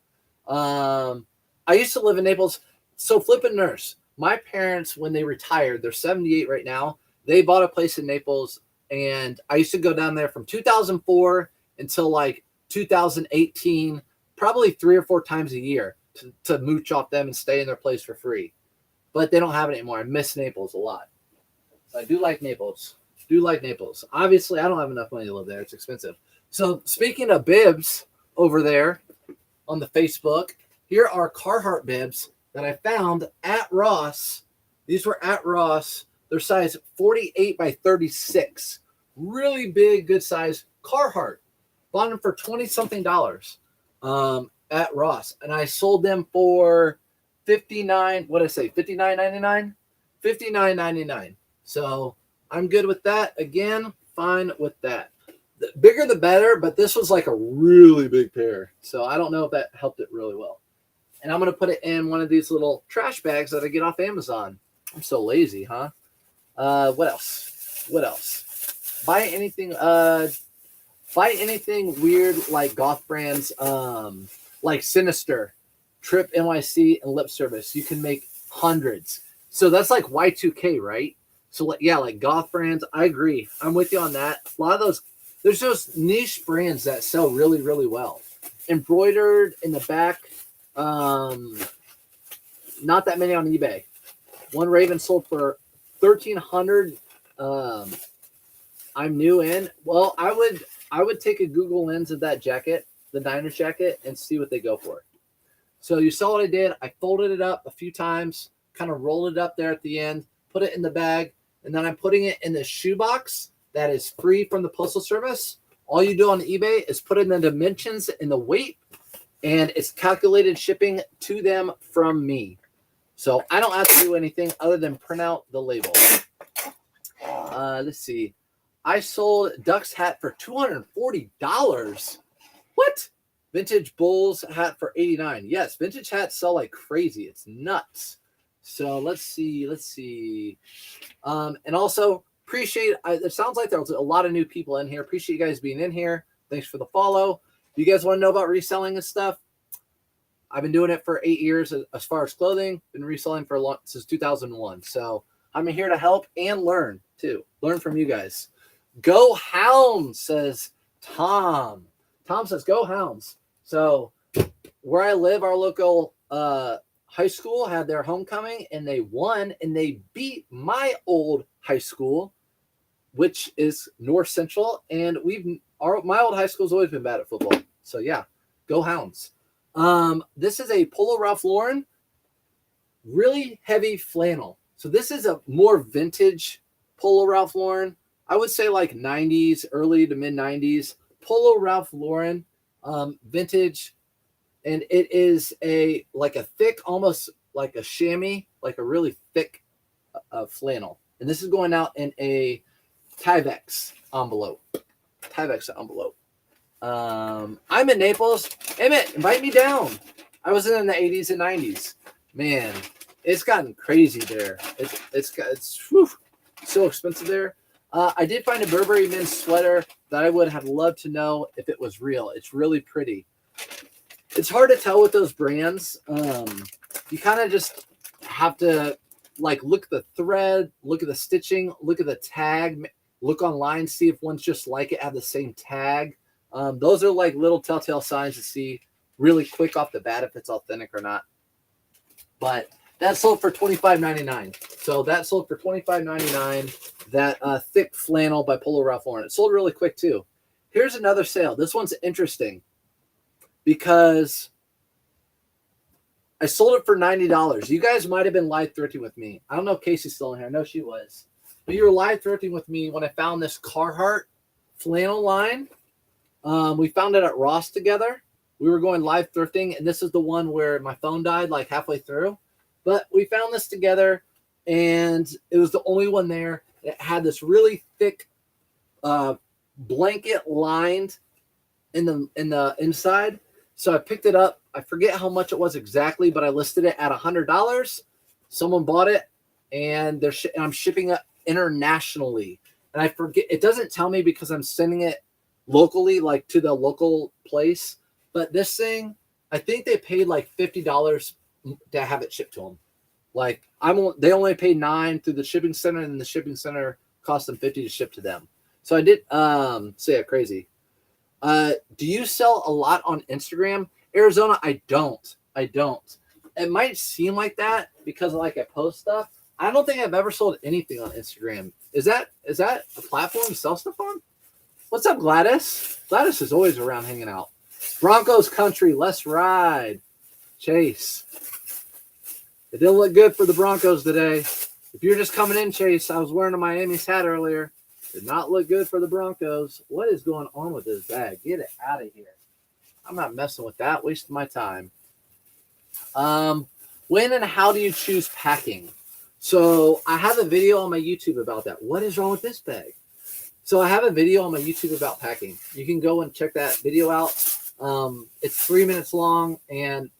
I used to live in Naples. So flipping nurse. My parents, when they retired, they're 78 right now. They bought a place in Naples, and I used to go down there from 2004 until like 2018, probably 3 or 4 times a year to mooch off them and stay in their place for free. But they don't have it anymore. I miss Naples a lot. So I do like Naples. Obviously, I don't have enough money to live there. It's expensive. So speaking of bibs over there on the Facebook, here are Carhartt bibs that I found at Ross. These were at Ross. They're size 48 by 36. Really big, good size. Carhartt. Bought them for $20-something at Ross. And I sold them for $59.99? $59.99. So I'm good with that. Again, fine with that. The bigger the better, but this was like a really big pair. So I don't know if that helped it really well. And I'm going to put it in one of these little trash bags that I get off Amazon. I'm so lazy, huh? What else? Buy anything weird like goth brands, like Sinister, Trip NYC, and Lip Service. You can make hundreds. So that's like Y2K, right? So yeah, like goth brands. I agree. I'm with you on that. A lot of those, there's those niche brands that sell really, really well. Embroidered in the back. Not that many on eBay. One Raven sold for $1,300. I'm new in. Well, I would take a Google lens of that jacket, the Niners jacket, and see what they go for. So you saw what I did. I folded it up a few times, kind of rolled it up there at the end, put it in the bag, and then I'm putting it in the shoebox that is free from the Postal Service. All you do on eBay is put in the dimensions and the weight, and it's calculated shipping to them from me. So I don't have to do anything other than print out the label. Let's see. I sold Duck's hat for $240. What? Vintage Bulls hat for $89. Yes, vintage hats sell like crazy. It's nuts. So let's see. And also appreciate, it sounds like there's a lot of new people in here. Appreciate you guys being in here. Thanks for the follow. If you guys want to know about reselling and stuff, I've been doing it for 8 years as far as clothing. Been reselling for a long, since 2001. So I'm here to help and learn too. Learn from you guys. Go Hounds, says Tom. Tom says, go Hounds. So where I live, our local high school had their homecoming, and they won, and they beat my old high school, which is North Central. And my old high school's always been bad at football. So yeah, go Hounds. This is a Polo Ralph Lauren, really heavy flannel. So this is a more vintage Polo Ralph Lauren. I would say like 90s, early to mid 90s. Polo Ralph Lauren, vintage. And it is like a thick, almost like a chamois, like a really thick flannel. And this is going out in a Tyvek envelope. I'm in Naples. Emmett, invite me down. I was in the 80s and 90s. Man, it's gotten crazy there. It's so expensive there. I did find a Burberry men's sweater that I would have loved to know if it was real. It's really pretty. It's hard to tell with those brands. You kind of just have to like look at the thread, look at the stitching, look at the tag, look online, see if one's just like it, have the same tag. Those are like little telltale signs to see really quick off the bat if it's authentic or not. But that sold for $25.99. So that sold for $25.99. That thick flannel by Polo Ralph Lauren. It sold really quick too. Here's another sale. This one's interesting because I sold it for $90. You guys might have been live thrifting with me. I don't know if Casey's still in here. I know she was. But you were live thrifting with me when I found this Carhartt flannel line. We found it at Ross together. We were going live thrifting, and this is the one where my phone died like halfway through. But we found this together, and it was the only one there. It had this really thick blanket lined in the inside. So I picked it up. I forget how much it was exactly, but I listed it at $100. Someone bought it, and I'm shipping it internationally. And I forget, it doesn't tell me because I'm sending it locally, like to the local place. But this thing, I think they paid like $50 to have it shipped to them. Like they only paid $9 through the shipping center, and the shipping center cost them $50 to ship to them. So I did say it crazy. Do you sell a lot on Instagram? Arizona, I don't. It might seem like that because like I post stuff. I don't think I've ever sold anything on Instagram. Is that a platform to sell stuff on? What's up, Gladys? Gladys is always around hanging out. Broncos country, let's ride. Chase. It didn't look good for the Broncos today. If you're just coming in, Chase, I was wearing a Miami's hat earlier. Did not look good for the Broncos. What is going on with this bag? Get it out of here. I'm not messing with that. Wasting my time. When and how do you choose packing? So I have a video on my YouTube about that. What is wrong with this bag? So I have a video on my YouTube about packing. You can go and check that video out. It's 3 minutes long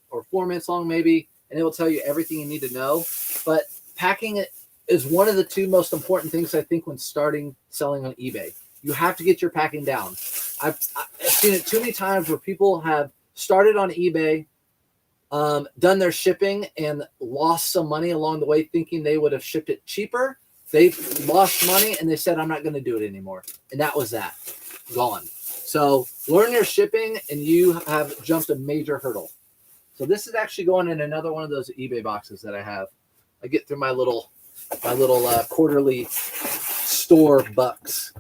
or 4 minutes long maybe, and it will tell you everything you need to know. But packing it is one of the two most important things I think when starting selling on eBay. You have to get your packing down. I've seen it too many times where people have started on eBay, done their shipping, and lost some money along the way thinking they would have shipped it cheaper. They lost money, and they said, I'm not going to do it anymore. And that was that. Gone. So learn your shipping, and you have jumped a major hurdle. So this is actually going in another one of those eBay boxes that I have. I get through my little quarterly store bucks.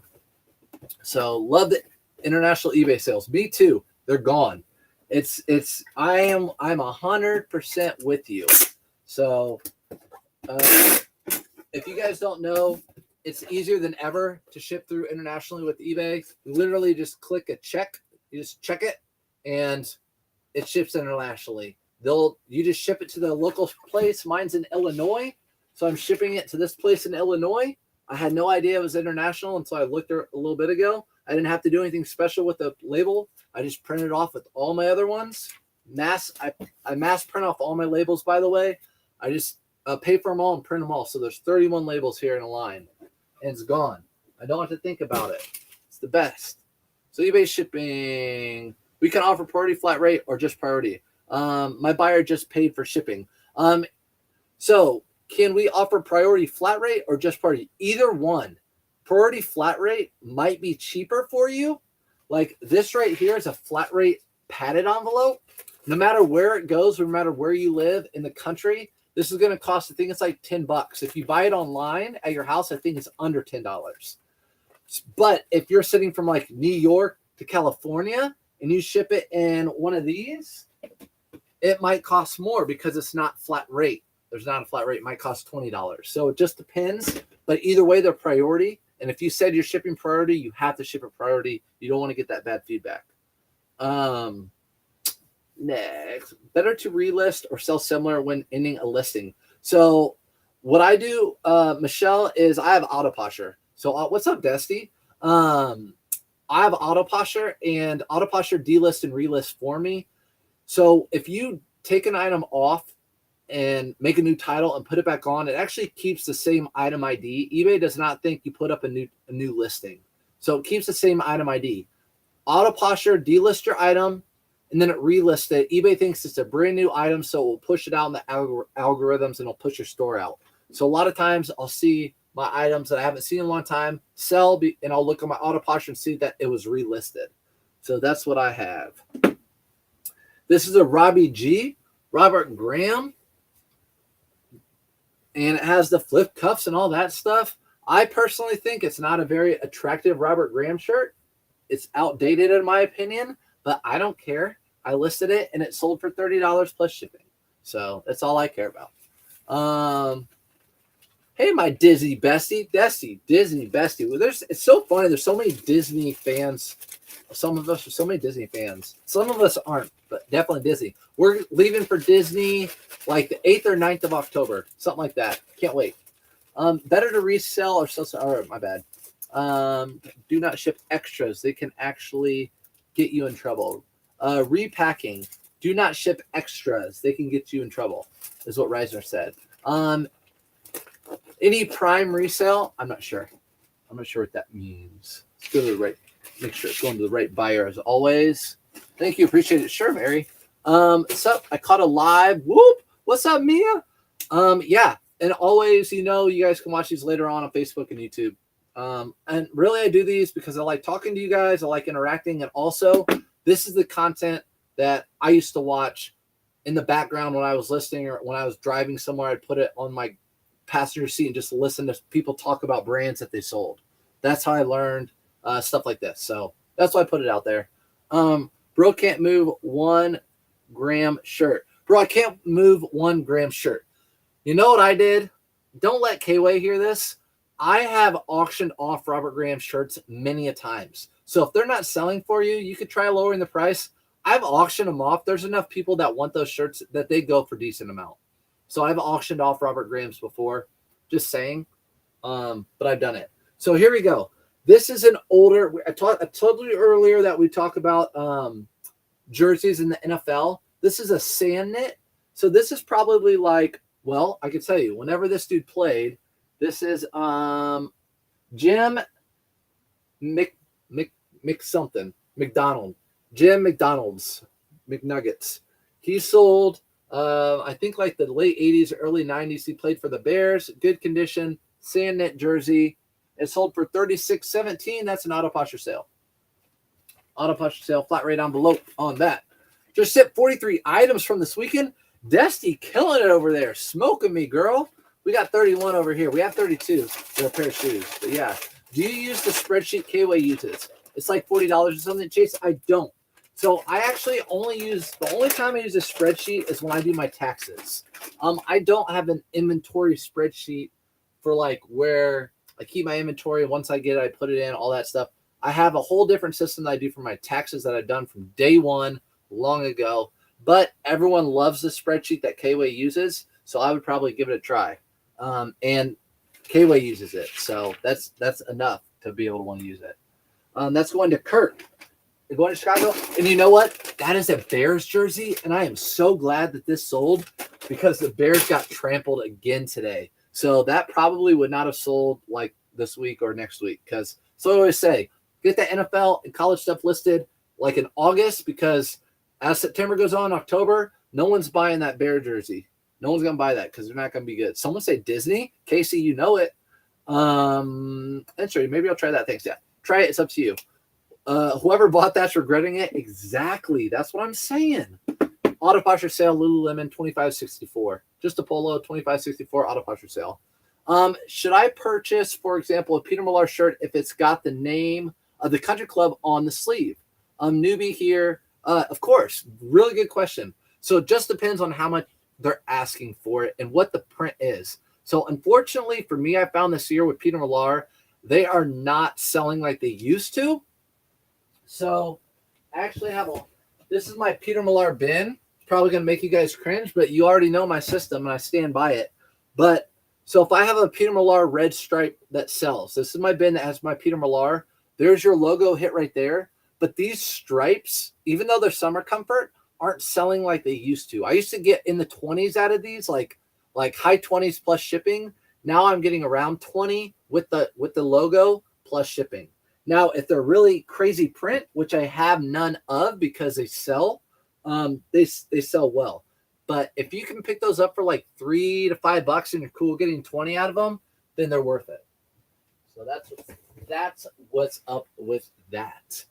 So love the international eBay sales. Me too. They're gone. I'm 100% with you. So If you guys don't know, it's easier than ever to ship through internationally with eBay. You literally just click a check, you just check it, and it ships internationally. You just ship it to the local place. Mine's in Illinois, so I'm shipping it to this place in Illinois. I had no idea it was international until I looked there a little bit ago. I didn't have to do anything special with the label. I just printed it off with all my other ones. I mass print off all my labels, by the way. I just pay for them all and print them all. So there's 31 labels here in a line, and it's gone. I don't have to think about it. It's the best. So eBay shipping, we can offer priority flat rate or just priority. My buyer just paid for shipping. So can we offer priority flat rate or just priority? Either one. Priority flat rate might be cheaper for you. Like this right here is a flat rate padded envelope. No matter where it goes, no matter where you live in the country, this is going to cost, I think it's like $10. If you buy it online at your house, I think it's under $10. But if you're sitting from like New York to California and you ship it in one of these, it might cost more because it's not flat rate. There's not a flat rate. It might cost $20. So it just depends. But either way, they're priority. And if you said you're shipping priority, you have to ship it priority. You don't want to get that bad feedback. Next, better to relist or sell similar when ending a listing. So what I do, Michelle, is I have Autoposher. So what's up, Dusty? I have Autoposher, and Autoposher delist and relist for me. So if you take an item off and make a new title and put it back on, it actually keeps the same item ID. eBay does not think you put up a new listing. So it keeps the same item ID. Autoposher, delist your item, and then it relists it. eBay thinks it's a brand new item, so it will push it out in the algorithms and it'll push your store out. So a lot of times I'll see my items that I haven't seen in a long time sell, and I'll look at my Autoposher and see that it was relisted. So that's what I have. This is a Robert Graham, and it has the flip cuffs and all that stuff. I personally think it's not a very attractive Robert Graham shirt. It's outdated in my opinion, but I don't care. I listed it and it sold for $30 plus shipping. So that's all I care about. Hey, my Disney bestie, Disney bestie. Well, it's so funny. There's so many Disney fans. Some of us are so many Disney fans. Some of us aren't, but definitely Disney. We're leaving for Disney like the 8th or 9th of October, something like that. Can't wait. Better to resell or sell. Oh, my bad. Do not ship extras. They can actually get you in trouble. Repacking. Do not ship extras. They can get you in trouble, is what Reisner said. Any prime resale? I'm not sure. I'm not sure what that means. Let's go to the right. Make sure it's going to the right buyer as always. Thank you. Appreciate it. Sure, Mary. What's up? I caught a live. Whoop. What's up, Mia? Yeah. And always, you guys can watch these later on Facebook and YouTube. And really, I do these because I like talking to you guys. I like interacting. And also, this is the content that I used to watch in the background when I was listening or when I was driving somewhere. I'd put it on my passenger seat and just listen to people talk about brands that they sold. That's how I learned stuff like this. So that's why I put it out there. Bro can't move 1 gram shirt. Bro, I can't move 1 gram shirt. You know what I did? Don't let K-Way hear this. I have auctioned off Robert Graham shirts many a times. So if they're not selling for you, you could try lowering the price. I've auctioned them off. There's enough people that want those shirts that they go for a decent amount. So I've auctioned off Robert Graham's before. Just saying. But I've done it. So here we go. This is an older. I told you earlier that we talk about jerseys in the NFL. This is a sand knit. So this is probably like, well, I could tell you, whenever this dude played, this is Jim Jim McDonald's McNuggets. He sold, I think like the late 80s, early 90s. He played for the Bears. Good condition, sand knit jersey. It sold for $36.17. That's an Autoposher sale. Autoposher sale, flat rate envelope on that. Just shipped 43 items from this weekend. Dusty killing it over there. Smoking me, girl. We got 31 over here. We have 32 for a pair of shoes. But yeah. Do you use the spreadsheet K-Way uses? It's like $40 or something. Chase, I don't. So I actually the only time I use a spreadsheet is when I do my taxes. I don't have an inventory spreadsheet for like where I keep my inventory. Once I get it, I put it in, all that stuff. I have a whole different system that I do for my taxes that I've done from day one long ago. But everyone loves the spreadsheet that K-Way uses, so I would probably give it a try. And K-Way uses it, so that's enough to be able to want to use it. That's going to Kurt. You're going to Chicago, and you know what? That is a Bears jersey, and I am so glad that this sold because the Bears got trampled again today. So that probably would not have sold like this week or next week because so I always say, get the NFL and college stuff listed like in August because as September goes on, October, no one's buying that Bear jersey. No one's going to buy that because they're not going to be good. Someone say Disney. Casey, you know it. Sorry, maybe I'll try that. Thanks. Yeah, try it. It's up to you. Whoever bought that's regretting it. Exactly. That's what I'm saying. Auto Posture sale, Lululemon, $25.64. Just a polo, $25.64 auto posture sale. Should I purchase, for example, a Peter Millar shirt if it's got the name of the country club on the sleeve? Newbie here. Of course. Really good question. So it just depends on how much they're asking for it and what the print is. So unfortunately for me, I found this year with Peter Millar, they are not selling like they used to. So I actually have this is my Peter Millar bin. Probably going to make you guys cringe, but you already know my system and I stand by it. But so if I have a Peter Millar red stripe that sells, this is my bin that has my Peter Millar. There's your logo hit right there. But these stripes, even though they're summer comfort, aren't selling like they used to. I used to get in the 20s out of these, like high 20s plus shipping. Now I'm getting around 20 with the logo plus shipping. Now, if they're really crazy print, which I have none of because they sell, they sell well. But if you can pick those up for like $3 to $5 and you're cool getting 20 out of them, then they're worth it. So that's what's up with that.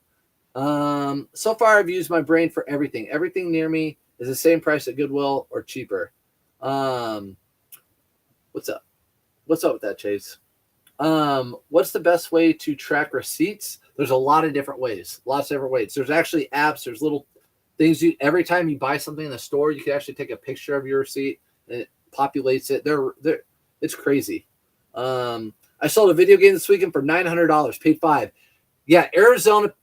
So far I've used my brain for everything. Everything near me is the same price at Goodwill or cheaper. What's up? What's up with that, Chase? What's the best way to track receipts? There's a lot of different ways. Lots of different ways. There's actually apps. There's little things every time you buy something in the store, you can actually take a picture of your receipt and it populates it. It's crazy. I sold a video game this weekend for $900, paid $5. Yeah, Arizona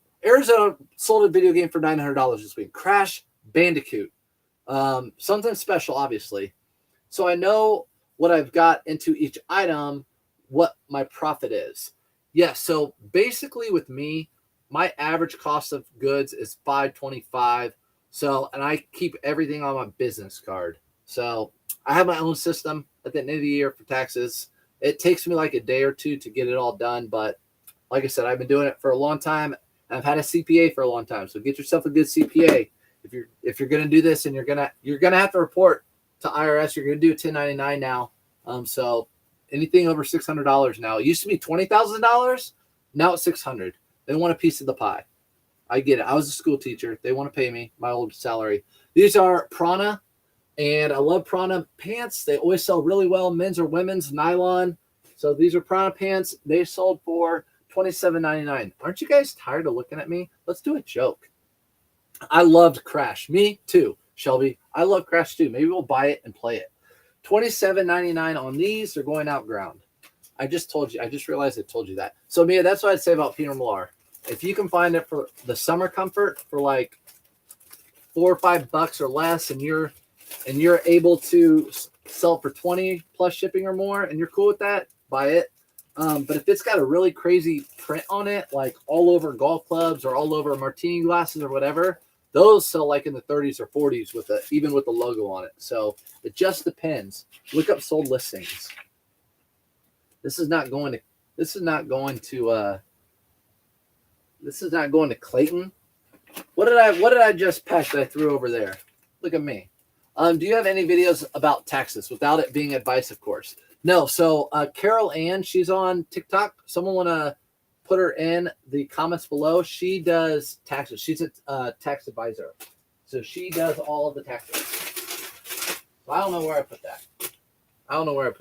sold a video game for $900 this week. Crash Bandicoot. Something special, obviously. So I know what I've got into each item, what my profit is. Yeah, so basically with me, my average cost of goods is $5.25. So, and I keep everything on my business card. So I have my own system at the end of the year for taxes. It takes me like a day or two to get it all done. But like I said, I've been doing it for a long time. I've had a CPA for a long time. So get yourself a good CPA. If you're going to do this and you're going to have to report to IRS, you're going to do 1099 now. So anything over $600 now. It used to be $20,000. Now it's $600. They want a piece of the pie. I get it. I was a school teacher. They want to pay me my old salary. These are Prana, and I love Prana pants. They always sell really well, men's or women's, nylon. So these are Prana pants. They sold for $27.99. Aren't you guys tired of looking at me? Let's do a joke. I loved Crash. Me too, Shelby. I love Crash too. Maybe we'll buy it and play it. $27.99 on these. They're going out ground. I just told you. I just realized I told you that. So, Mia, that's what I'd say about Peter Millar. If you can find it for the summer comfort for like $4 or $5 or less, and you're able to sell it for 20 plus shipping or more, and you're cool with that, buy it. But if it's got a really crazy print on it, like all over golf clubs or all over martini glasses or whatever, those sell like in the 30s or 40s even with the logo on it. So it just depends. Look up sold listings. This is not going to Clayton. What did I just pack that I threw over there? Look at me. Do you have any videos about taxes without it being advice, of course? No. So Carol Ann, she's on TikTok. Someone want to put her in the comments below. She does taxes. She's a tax advisor. So she does all of the taxes. So I don't know where I put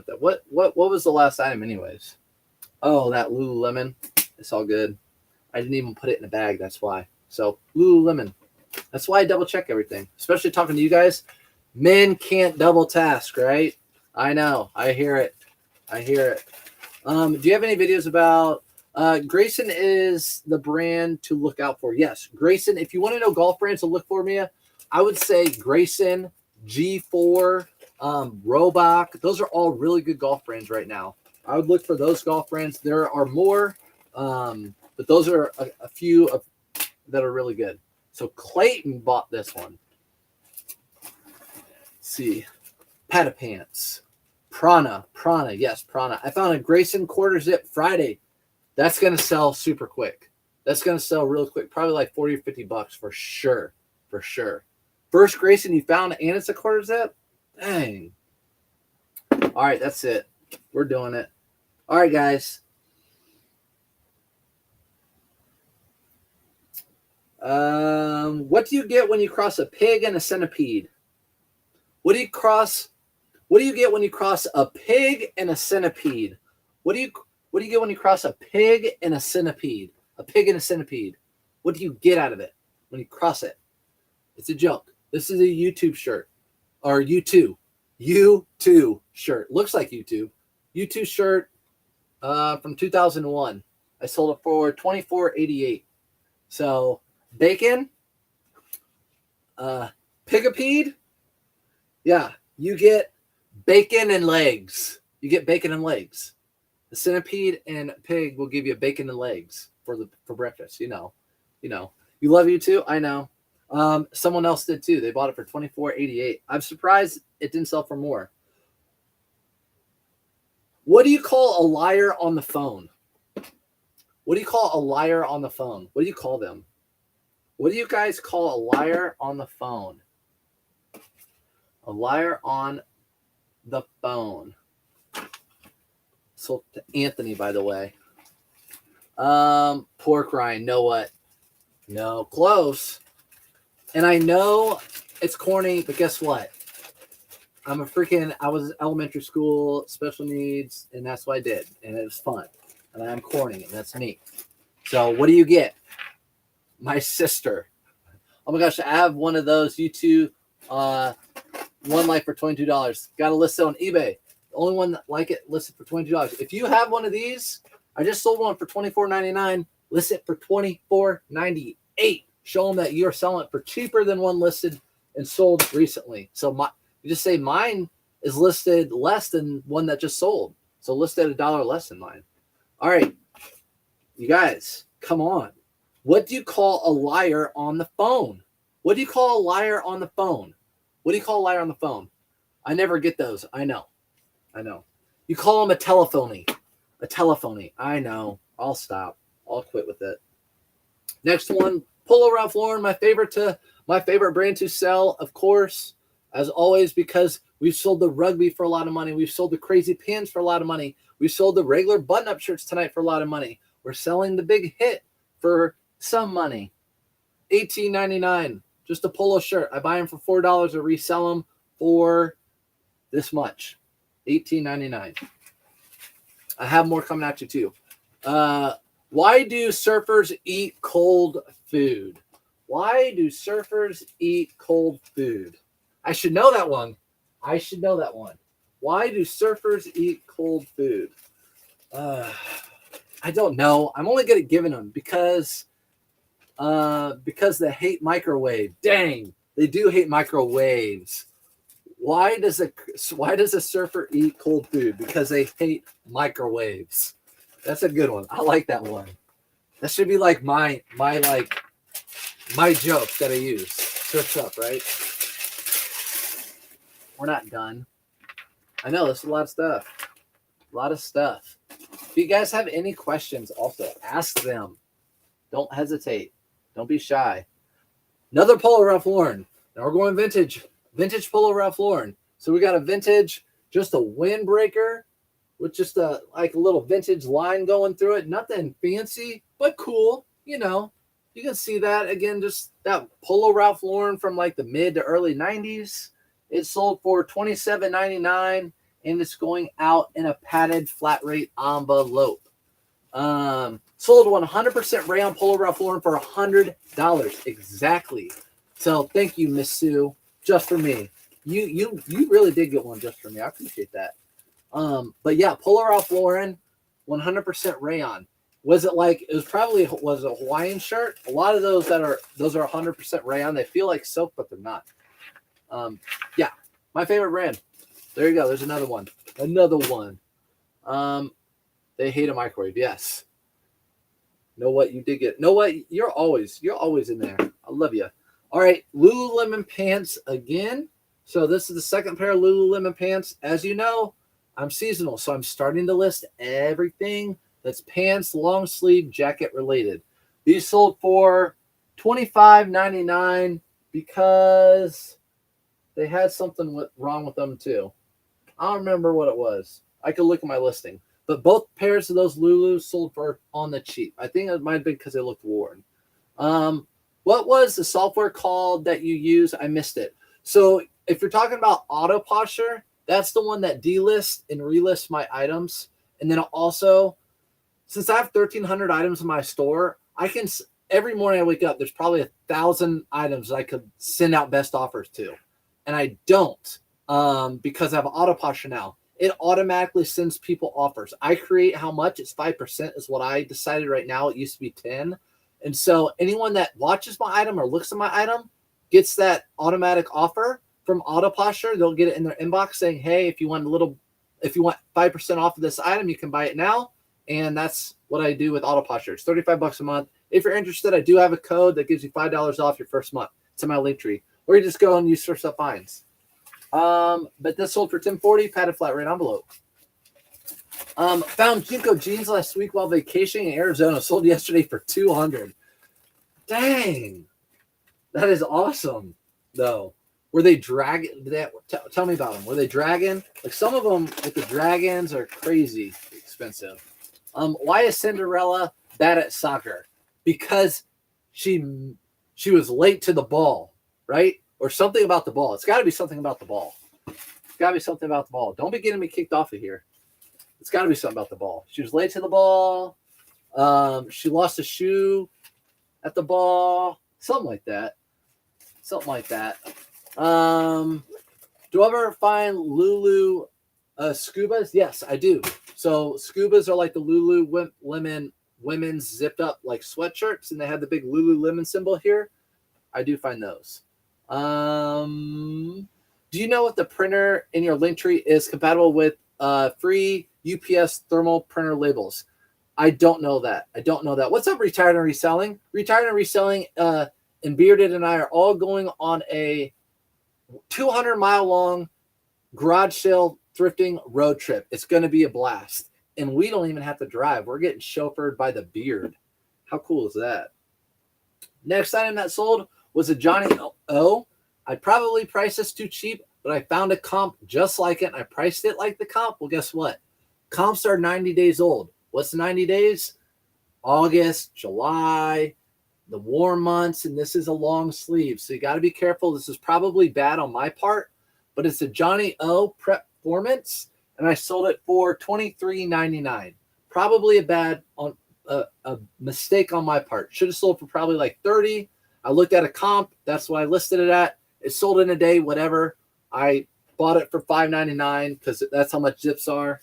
that. What was the last item anyways? Oh, that Lululemon. It's all good. I didn't even put it in a bag. That's why. So Lululemon. That's why I double check everything, especially talking to you guys. Men can't double task, right? I know. I hear it. I hear it. Do you have any videos about Grayson is the brand to look out for? Yes, Grayson. If you want to know golf brands to look for, Mia, I would say Grayson, G4, Robach. Those are all really good golf brands right now. I would look for those golf brands. There are more, but those are a few that are really good. So Clayton bought this one. Let's see, Patapants, Prana, yes, Prana. I found a Grayson quarter zip Friday. That's gonna sell super quick. That's gonna sell real quick, probably like 40 or 50 bucks for sure, for sure. First Grayson you found, and it's a quarter zip. Dang. All right, that's it. We're doing it. All right, guys. What do you get when you cross a pig and a centipede? What do you get when you cross a pig and a centipede? What do you get when you cross a pig and a centipede? A pig and a centipede. What do you get out of it when you cross it? It's a joke. This is a YouTube shirt. Or U2 shirt. Looks like YouTube. U2 shirt from 2001. I sold it for $24.88. So bacon, pigapede. Yeah, you get bacon and legs. You get bacon and legs. The centipede and pig will give you bacon and legs for breakfast. You know. You love U2. I know. Someone else did too. They bought it for $24.88. I'm surprised it didn't sell for more. What do you call a liar on the phone? What do you call a liar on the phone? What do you call them? What do you guys call a liar on the phone? A liar on the phone. Sold to Anthony, by the way. Pork rind. Know what? No, close. And I know it's corny, but guess what? I was elementary school, special needs, and that's what I did. And it was fun. And I'm corny, and that's me. So what do you get? My sister. Oh my gosh, I have one of those U2 One Life for $22. Got to list it on eBay. The only one that like it listed for $22. If you have one of these, I just sold one for $24.99. List it for $24.98. Show them that you're selling it for cheaper than one listed and sold recently. So you just say mine is listed less than one that just sold. So listed $1 less than mine. All right, you guys, come on. What do you call a liar on the phone? What do you call a liar on the phone? What do you call a liar on the phone? I never get those. I know. You call them a telephony. A telephony. I know. I'll stop. I'll quit with it. Next one, Polo Ralph Lauren, my favorite brand to sell, of course, as always, because we've sold the rugby for a lot of money. We've sold the crazy pins for a lot of money. We sold the regular button-up shirts tonight for a lot of money. We're selling the big hit for some money. $18.99, just a polo shirt. I buy them for $4. I resell them for this much, $18.99. I have more coming at you too. Why do surfers eat cold food? Why do surfers eat cold food? I should know that one. Why do surfers eat cold food? I don't know. I'm only good at giving them because they hate microwave. Dang, they do hate microwaves. Why does a surfer eat cold food? Because they hate microwaves. That's a good one. I like that one. That should be like my joke that I use. Surf's up, right? We're not done. I know, there's a lot of stuff. If you guys have any questions, also ask them. Don't hesitate. Don't be shy. Another Polo Ralph Lauren. Now we're going vintage Polo Ralph Lauren. So we got a vintage, just a windbreaker with just a little vintage line going through it. Nothing fancy, but cool. You know, you can see that again. Just that Polo Ralph Lauren from like the mid to early 90s. It sold for $27.99, and it's going out in a padded flat rate envelope. Sold 100% rayon Polo Ralph Lauren for $100 exactly. So thank you, Miss Sue, just for me. You really did get one just for me. I appreciate that. But yeah, Polo Ralph Lauren, 100% rayon. Was it like, it was probably, was a Hawaiian shirt? A lot of those are 100% rayon. They feel like silk, but they're not. Yeah, my favorite brand. There you go. There's another one. Another one. They hate a microwave. Yes. Know what? You did get. Know what? You're always in there. I love you. All right, Lululemon pants again. So this is the second pair of Lululemon pants. As you know, I'm seasonal, so I'm starting to list everything that's pants, long sleeve, jacket related. These sold for $25.99 because they had something wrong with them too. I don't remember what it was. I could look at my listing. But both pairs of those Lulus sold for on the cheap. I think it might have been because they looked worn. What was the software called that you use? I missed it. So if you're talking about auto posture, that's the one that delists and relists my items. And then also, since I have 1,300 items in my store, I can, every morning I wake up, there's probably 1,000 items I could send out best offers to. And I don't because I have auto posture now. It automatically sends people offers. I create how much. It's 5% is what I decided right now. It used to be 10. And so anyone that watches my item or looks at my item gets that automatic offer from auto posture. They'll get it in their inbox saying, hey, if you want 5% off of this item, you can buy it now. And that's what I do with auto posture. It's $35 a month. If you're interested, I do have a code that gives you $5 off your first month. It's in my link tree. Or you just go and use Source Up Finds. But this sold for $10.40, padded flat rate envelope. Found Jinko jeans last week while vacationing in Arizona. Sold yesterday for $200. Dang, that is awesome, though. Were they dragging? Tell me about them. Were they dragging? Like some of them with the dragons are crazy expensive. Why is Cinderella bad at soccer? Because she was late to the ball, right? Or something about the ball. It's got to be something about the ball. It's got to be something about the ball. Don't be getting me kicked off of here. It's got to be something about the ball. She was late to the ball. She lost a shoe at the ball. Something like that. Something like that. Do I ever find Lulu scubas? Yes, I do. So scubas are like the Lululemon women's zipped up like sweatshirts, and they have the big Lululemon symbol here. I do find those. Do you know if the printer in your link tree is compatible with free UPS thermal printer labels? I don't know that. What's up, Retired and Reselling? Retired and Reselling and Bearded and I are all going on a 200-mile long garage sale thrifting road trip. It's going to be a blast. And we don't even have to drive. We're getting chauffeured by the Beard. How cool is that? Next item that sold was a Johnny O. I probably priced this too cheap, but I found a comp just like it, and I priced it like the comp. Well, guess what? Comps are 90 days old. What's 90 days? August, July, the warm months, and this is a long sleeve. So you got to be careful. This is probably bad on my part, but it's a Johnny O Performance, and I sold it for $23.99. Probably a mistake on my part. Should have sold for probably like $30. I looked at a comp. That's what I listed it at. It sold in a day, whatever. I bought it for $5.99 because that's how much zips are.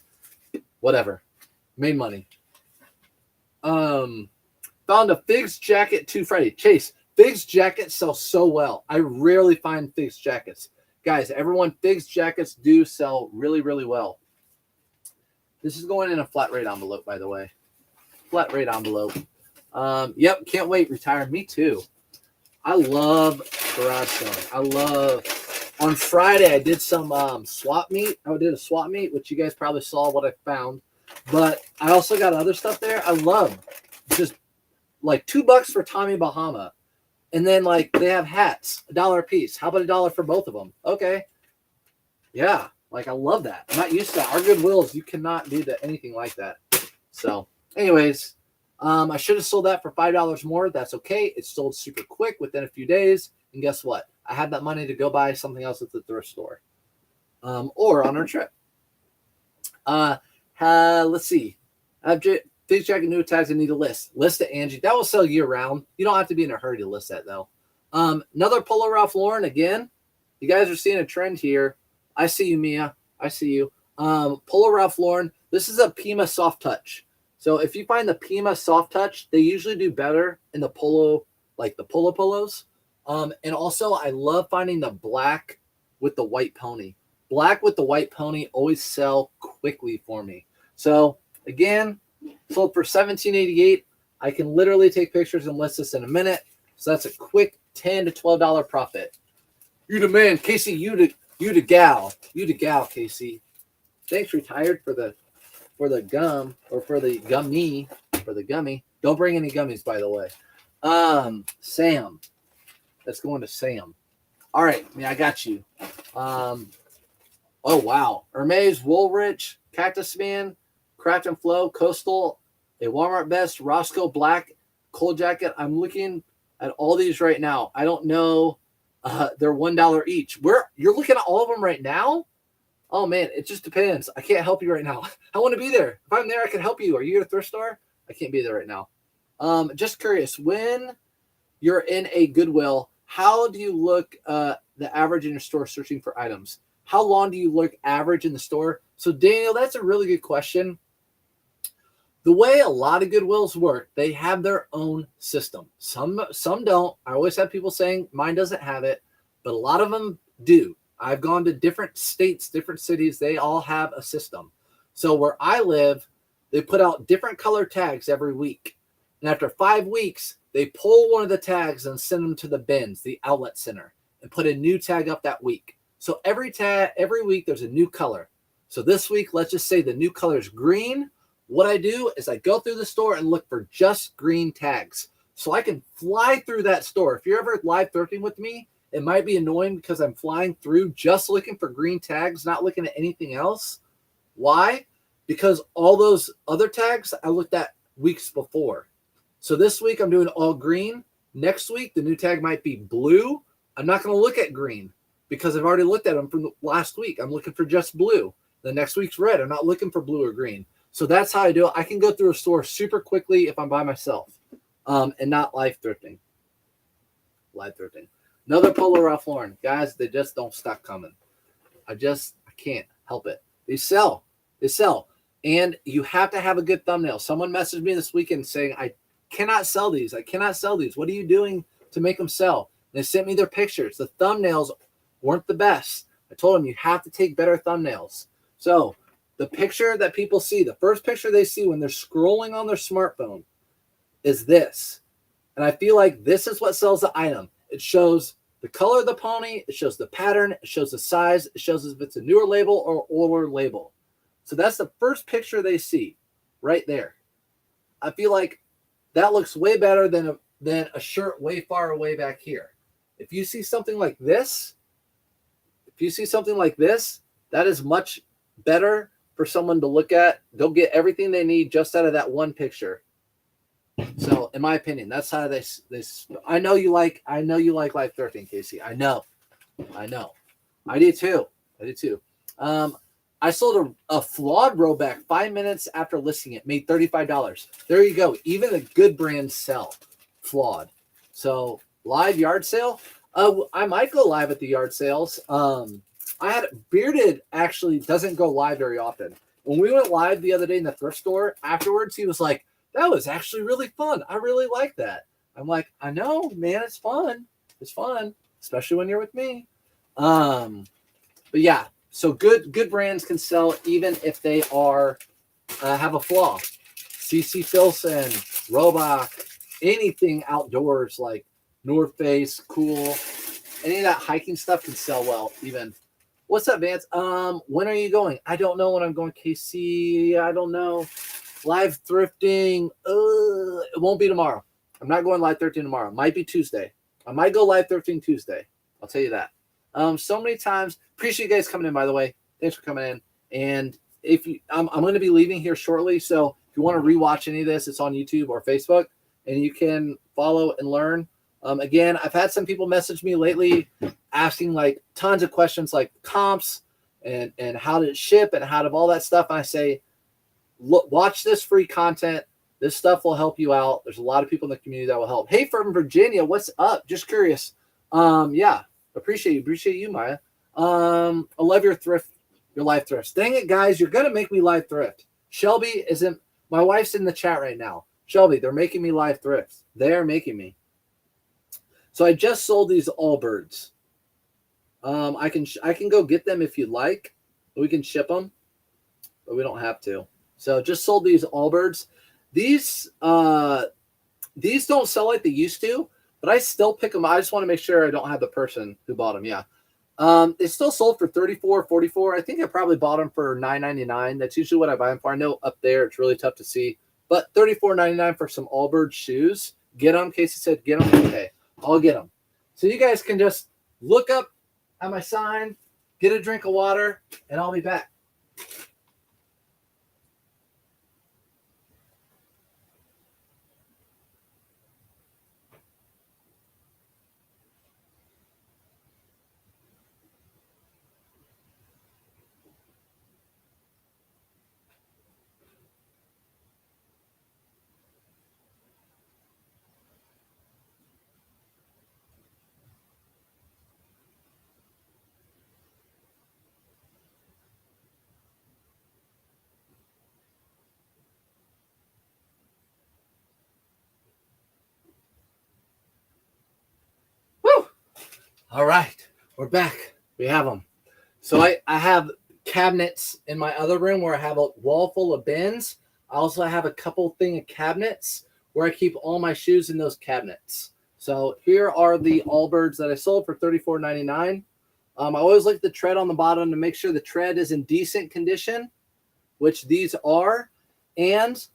Whatever. Made money. Found a Figs jacket too Friday. Chase, Figs jackets sell so well. I rarely find Figs jackets. Guys, everyone, Figs jackets do sell really, really well. This is going in a flat rate envelope, by the way. Flat rate envelope. Yep, can't wait. Retire. Me too. I love garage selling. On Friday, I did some swap meet. I did a swap meet, which you guys probably saw what I found. But I also got other stuff there. I love just like $2 for Tommy Bahama. And then like they have hats, $1 a piece. How about $1 for both of them? Okay. Yeah. Like I love that. I'm not used to that. Our Goodwills, you cannot do that, anything like that. So anyways, I should have sold that for $5 more. That's okay. It sold super quick within a few days. And guess what? I had that money to go buy something else at the thrift store or on our trip. Let's see. Figs jacket new tags. I need a list. List it, Angie. That will sell year round. You don't have to be in a hurry to list that though. Another Polo Ralph Lauren again. You guys are seeing a trend here. I see you, Mia. I see you. Polo Ralph Lauren. This is a Pima Soft Touch. So if you find the Pima Soft Touch, they usually do better in the polo, like the polo polos. And also, I love finding the black with the white pony. Black with the white pony always sell quickly for me. So again, sold for $17.88. I can literally take pictures and list this in a minute. So that's a quick $10 to $12 profit. You the man, Casey. You the gal. You the gal, Casey. Thanks, retired, for the gum, or for the gummy. Don't bring any gummies, by the way. Sam. Let's go into Sam. All right, I got you. Oh wow. Hermes, Woolrich, Cactus Man, Craft and Flow, Coastal, a Walmart Best, Roscoe Black, Cold Jacket. I'm looking at all these right now. I don't know. They're $1 each. You're looking at all of them right now? Oh man, it just depends. I can't help you right now. I want to be there. If I'm there, I can help you. Are you at a thrift store? I can't be there right now. Just curious, when you're in a Goodwill, how do you look the average in your store searching for items? How long do you look average in the store? So Daniel, that's a really good question. The way a lot of Goodwills work, they have their own system. Some don't. I always have people saying mine doesn't have it, but a lot of them do. I've gone to different states, different cities. They all have a system. So where I live, they put out different color tags every week. And after 5 weeks, they pull one of the tags and send them to the bins, the outlet center, and put a new tag up that week. So every week, there's a new color. So this week, let's just say the new color is green. What I do is I go through the store and look for just green tags. So I can fly through that store. If you're ever live thrifting with me, it might be annoying because I'm flying through just looking for green tags, not looking at anything else. Why? Because all those other tags I looked at weeks before. So this week I'm doing all green. Next week, the new tag might be blue. I'm not going to look at green because I've already looked at them from the last week. I'm looking for just blue. The next week's red. I'm not looking for blue or green. So that's how I do it. I can go through a store super quickly if I'm by myself and not live thrifting. Live thrifting. Another Polo Ralph Lauren. Guys, they just don't stop coming. I can't help it. They sell. And you have to have a good thumbnail. Someone messaged me this weekend saying, I cannot sell these. What are you doing to make them sell? And they sent me their pictures. The thumbnails weren't the best. I told them you have to take better thumbnails. So the picture that people see, the first picture they see when they're scrolling on their smartphone is this. And I feel like this is what sells the item. It shows the color of the pony. It shows the pattern. It shows the size. It shows if it's a newer label or older label. So that's the first picture they see right there. I feel like that looks way better than a shirt way far away back here. If you see something like this, that is much better for someone to look at. They'll get everything they need just out of that one picture. So, in my opinion, that's how they. I know you like live thrifting, Casey. I know. I do too. I sold a flawed Roback 5 minutes after listing it, made $35. There you go. Even the good brands sell flawed. So live yard sale. I might go live at the yard sales. I had Bearded actually doesn't go live very often. When we went live the other day in the thrift store, afterwards he was like, "That was actually really fun. I really like that." I'm like, "I know, man. It's fun. It's fun, especially when you're with me." But yeah. So good brands can sell even if they are have a flaw. CC Filson, Roebuck, anything outdoors like North Face, Cool, any of that hiking stuff can sell well. Even what's up, Vance? When are you going? I don't know when I'm going, KC. I don't know. Live thrifting. It won't be tomorrow. I'm not going live thrifting tomorrow. Might be Tuesday. I might go live thrifting Tuesday. I'll tell you that. So many times. Appreciate you guys coming in, by the way. Thanks for coming in. And if you, I'm going to be leaving here shortly. So if you want to rewatch any of this, it's on YouTube or Facebook, and you can follow and learn. Again, I've had some people message me lately asking like tons of questions like comps and how to ship and how to all that stuff. And I say, look, watch this free content. This stuff will help you out. There's a lot of people in the community that will help. Hey, from Virginia, what's up? Just curious. Yeah, appreciate you, Maya. I love your thrift your live thrifts. Dang it, guys, you're gonna make me live thrift. Shelby isn't. My wife's in the chat right now. Shelby, they're making me live thrifts. They are making me. So I just sold these Allbirds. I can go get them if you'd like. We can ship them, but we don't have to. So just sold these Allbirds. These don't sell like they used to, but I still pick them. I just want to make sure I don't have the person who bought them. Yeah. They still sold for $34, $44. I think I probably bought them for $9.99. That's usually what I buy them for. I know up there it's really tough to see, but $34.99 for some Allbirds shoes. Get them. Casey said, get them. Okay, I'll get them. So you guys can just look up at my sign, get a drink of water, and I'll be back. Woo! All right, we're back. We have them. So I have cabinets in my other room where I have a wall full of bins. I also have a couple thing of cabinets where I keep all my shoes in those cabinets. So here are the Allbirds that I sold for $34.99. I always look at the tread on the bottom to make sure the tread is in decent condition, which these are. And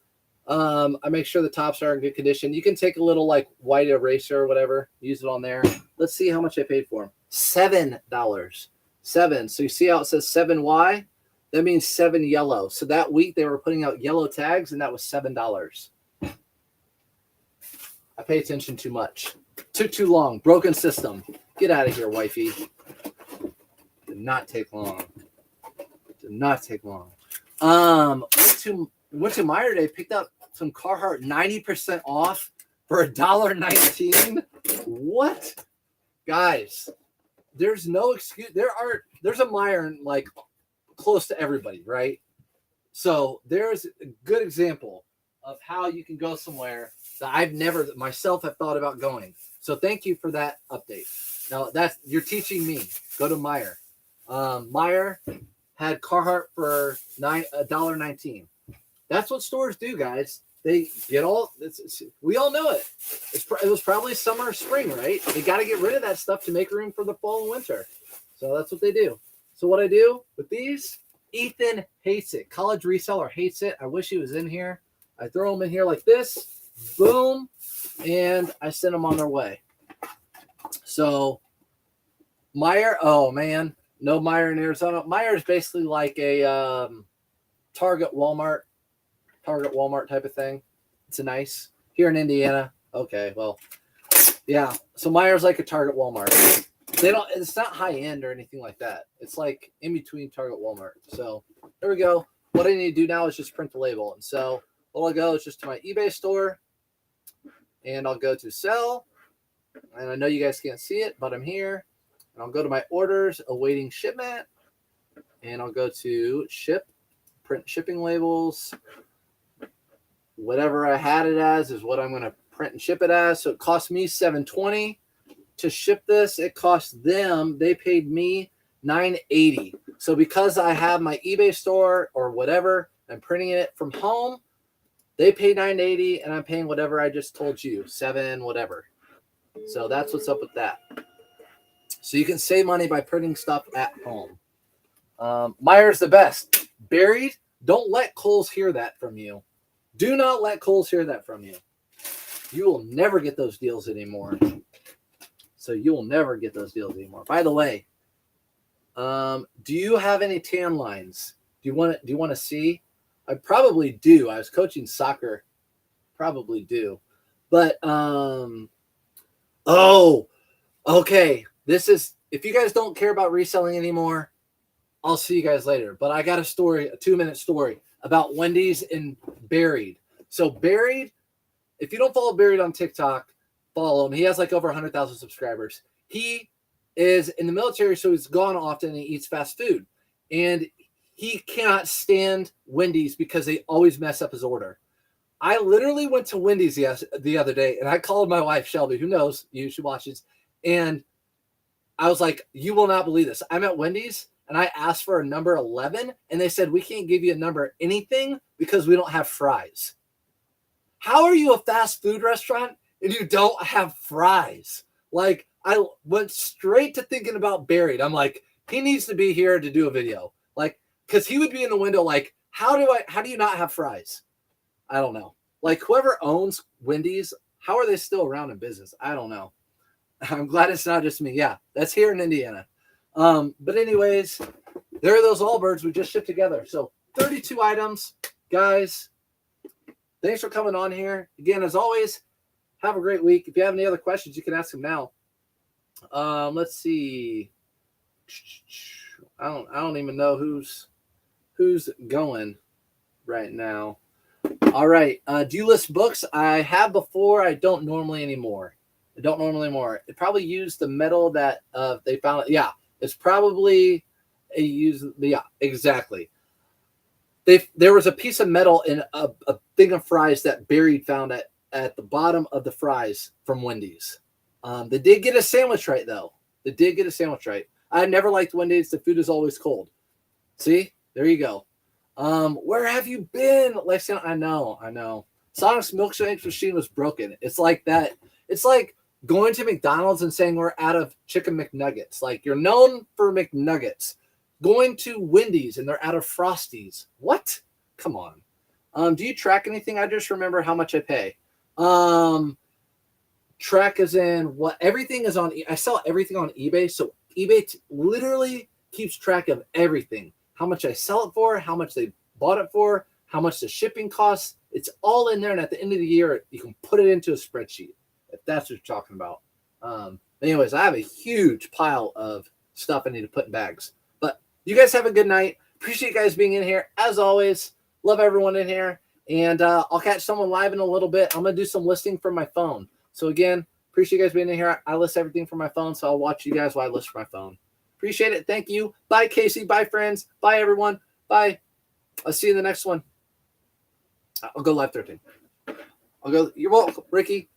I make sure the tops are in good condition. You can take a little like white eraser or whatever, use it on there. Let's see how much I paid for them. $7. 7. So you see how it says 7Y? That means 7 yellow. So that week they were putting out yellow tags, and that was $7. I pay attention too much. Took too long. Broken system. Get out of here, wifey. Did not take long. Did not take long. Went to Meijer Day, picked up some Carhartt 90% off for $1.19. What? Guys, there's no excuse. There's a Meijer like close to everybody, right? So there's a good example of how you can go somewhere that I've never myself have thought about going. So thank you for that update. Now you're teaching me. Go to Meijer. Meijer had Carhartt for $1.19. That's what stores do, guys. They get we all know it. It was probably summer or spring, right? They got to get rid of that stuff to make room for the fall and winter. So that's what they do. So what I do with these, Ethan hates it. College reseller hates it. I wish he was in here. I throw them in here like this, boom, and I send them on their way. So Meijer, oh man, no Meijer in Arizona. Meijer is basically like a Target Walmart type of thing. It's a nice here in Indiana. Okay, well, yeah. So Meijer's like a Target Walmart. It's not high end or anything like that. It's like in between Target Walmart. So there we go. What I need to do now is just print the label. And so all I go is just to my eBay store, and I'll go to sell. And I know you guys can't see it, but I'm here. And I'll go to my orders, awaiting shipment, and I'll go to ship, print shipping labels. Whatever I had it as is what I'm going to print and ship it as. So it cost me $7.20 to ship this. It cost them, they paid me $9.80. So because I have my eBay store or whatever, I'm printing it from home, they pay $9.80 and I'm paying whatever I just told you, $7 whatever. So that's what's up with that. So you can save money by printing stuff at home. Meijer's the best. Buried, don't let Kohl's hear that from you. Do not let Kohl's hear that from you. You will never get those deals anymore. So you will never get those deals anymore. By the way, do you have any tan lines? Do you want to see? I probably do. I was coaching soccer. Probably do. But okay. This is, if you guys don't care about reselling anymore, I'll see you guys later. But I got a story, a 2-minute story about Wendy's and Buried. So Buried, if you don't follow Buried on TikTok, follow him. He has like over 100,000 subscribers. He is in the military, so he's gone often and he eats fast food. And he cannot stand Wendy's because they always mess up his order. I literally went to Wendy's the other day, and I called my wife, Shelby, who knows, she watches, and I was like, you will not believe this. I'm at Wendy's, and I asked for a number 11, and they said, we can't give you a number anything because we don't have fries. How are you a fast food restaurant and you don't have fries? Like, I went straight to thinking about Buried. I'm like, he needs to be here to do a video. Like, because he would be in the window like, how do you not have fries? I don't know. Like, whoever owns Wendy's, how are they still around in business? I don't know. I'm glad it's not just me. Yeah, that's here in Indiana. But anyways, there are those Allbirds we just shipped together. So 32 items, guys. Thanks for coming on here. Again, as always, have a great week. If you have any other questions, you can ask them now. Let's see. I don't even know who's going right now. All right. Do you list books? I have before. I don't normally anymore. It probably used the metal that they found. Yeah, it's probably a use. Yeah, exactly. There was a piece of metal in a thing of fries that Buried found at the bottom of the fries from Wendy's. They did get a sandwich right, though. I never liked Wendy's. The food is always cold. See? There you go. Where have you been, Lexion? I know. Sonic's milkshake machine was broken. It's like that. It's like going to McDonald's and saying we're out of chicken McNuggets. Like, you're known for McNuggets. Going to Wendy's and they're out of Frosties. What? Come on. Do you track anything? I just remember how much I pay. Track as in what? Everything is on. I sell everything on eBay. So eBay literally keeps track of everything. How much I sell it for, how much they bought it for, how much the shipping costs. It's all in there. And at the end of the year, you can put it into a spreadsheet if that's what you're talking about. Anyways, I have a huge pile of stuff I need to put in bags. But you guys have a good night. Appreciate you guys being in here. As always, love everyone in here. And I'll catch someone live in a little bit. I'm going to do some listing from my phone. So again, appreciate you guys being in here. I list everything from my phone, so I'll watch you guys while I list from my phone. Appreciate it. Thank you. Bye, Casey. Bye, friends. Bye, everyone. Bye. I'll see you in the next one. I'll go live 13. You're welcome, Ricky.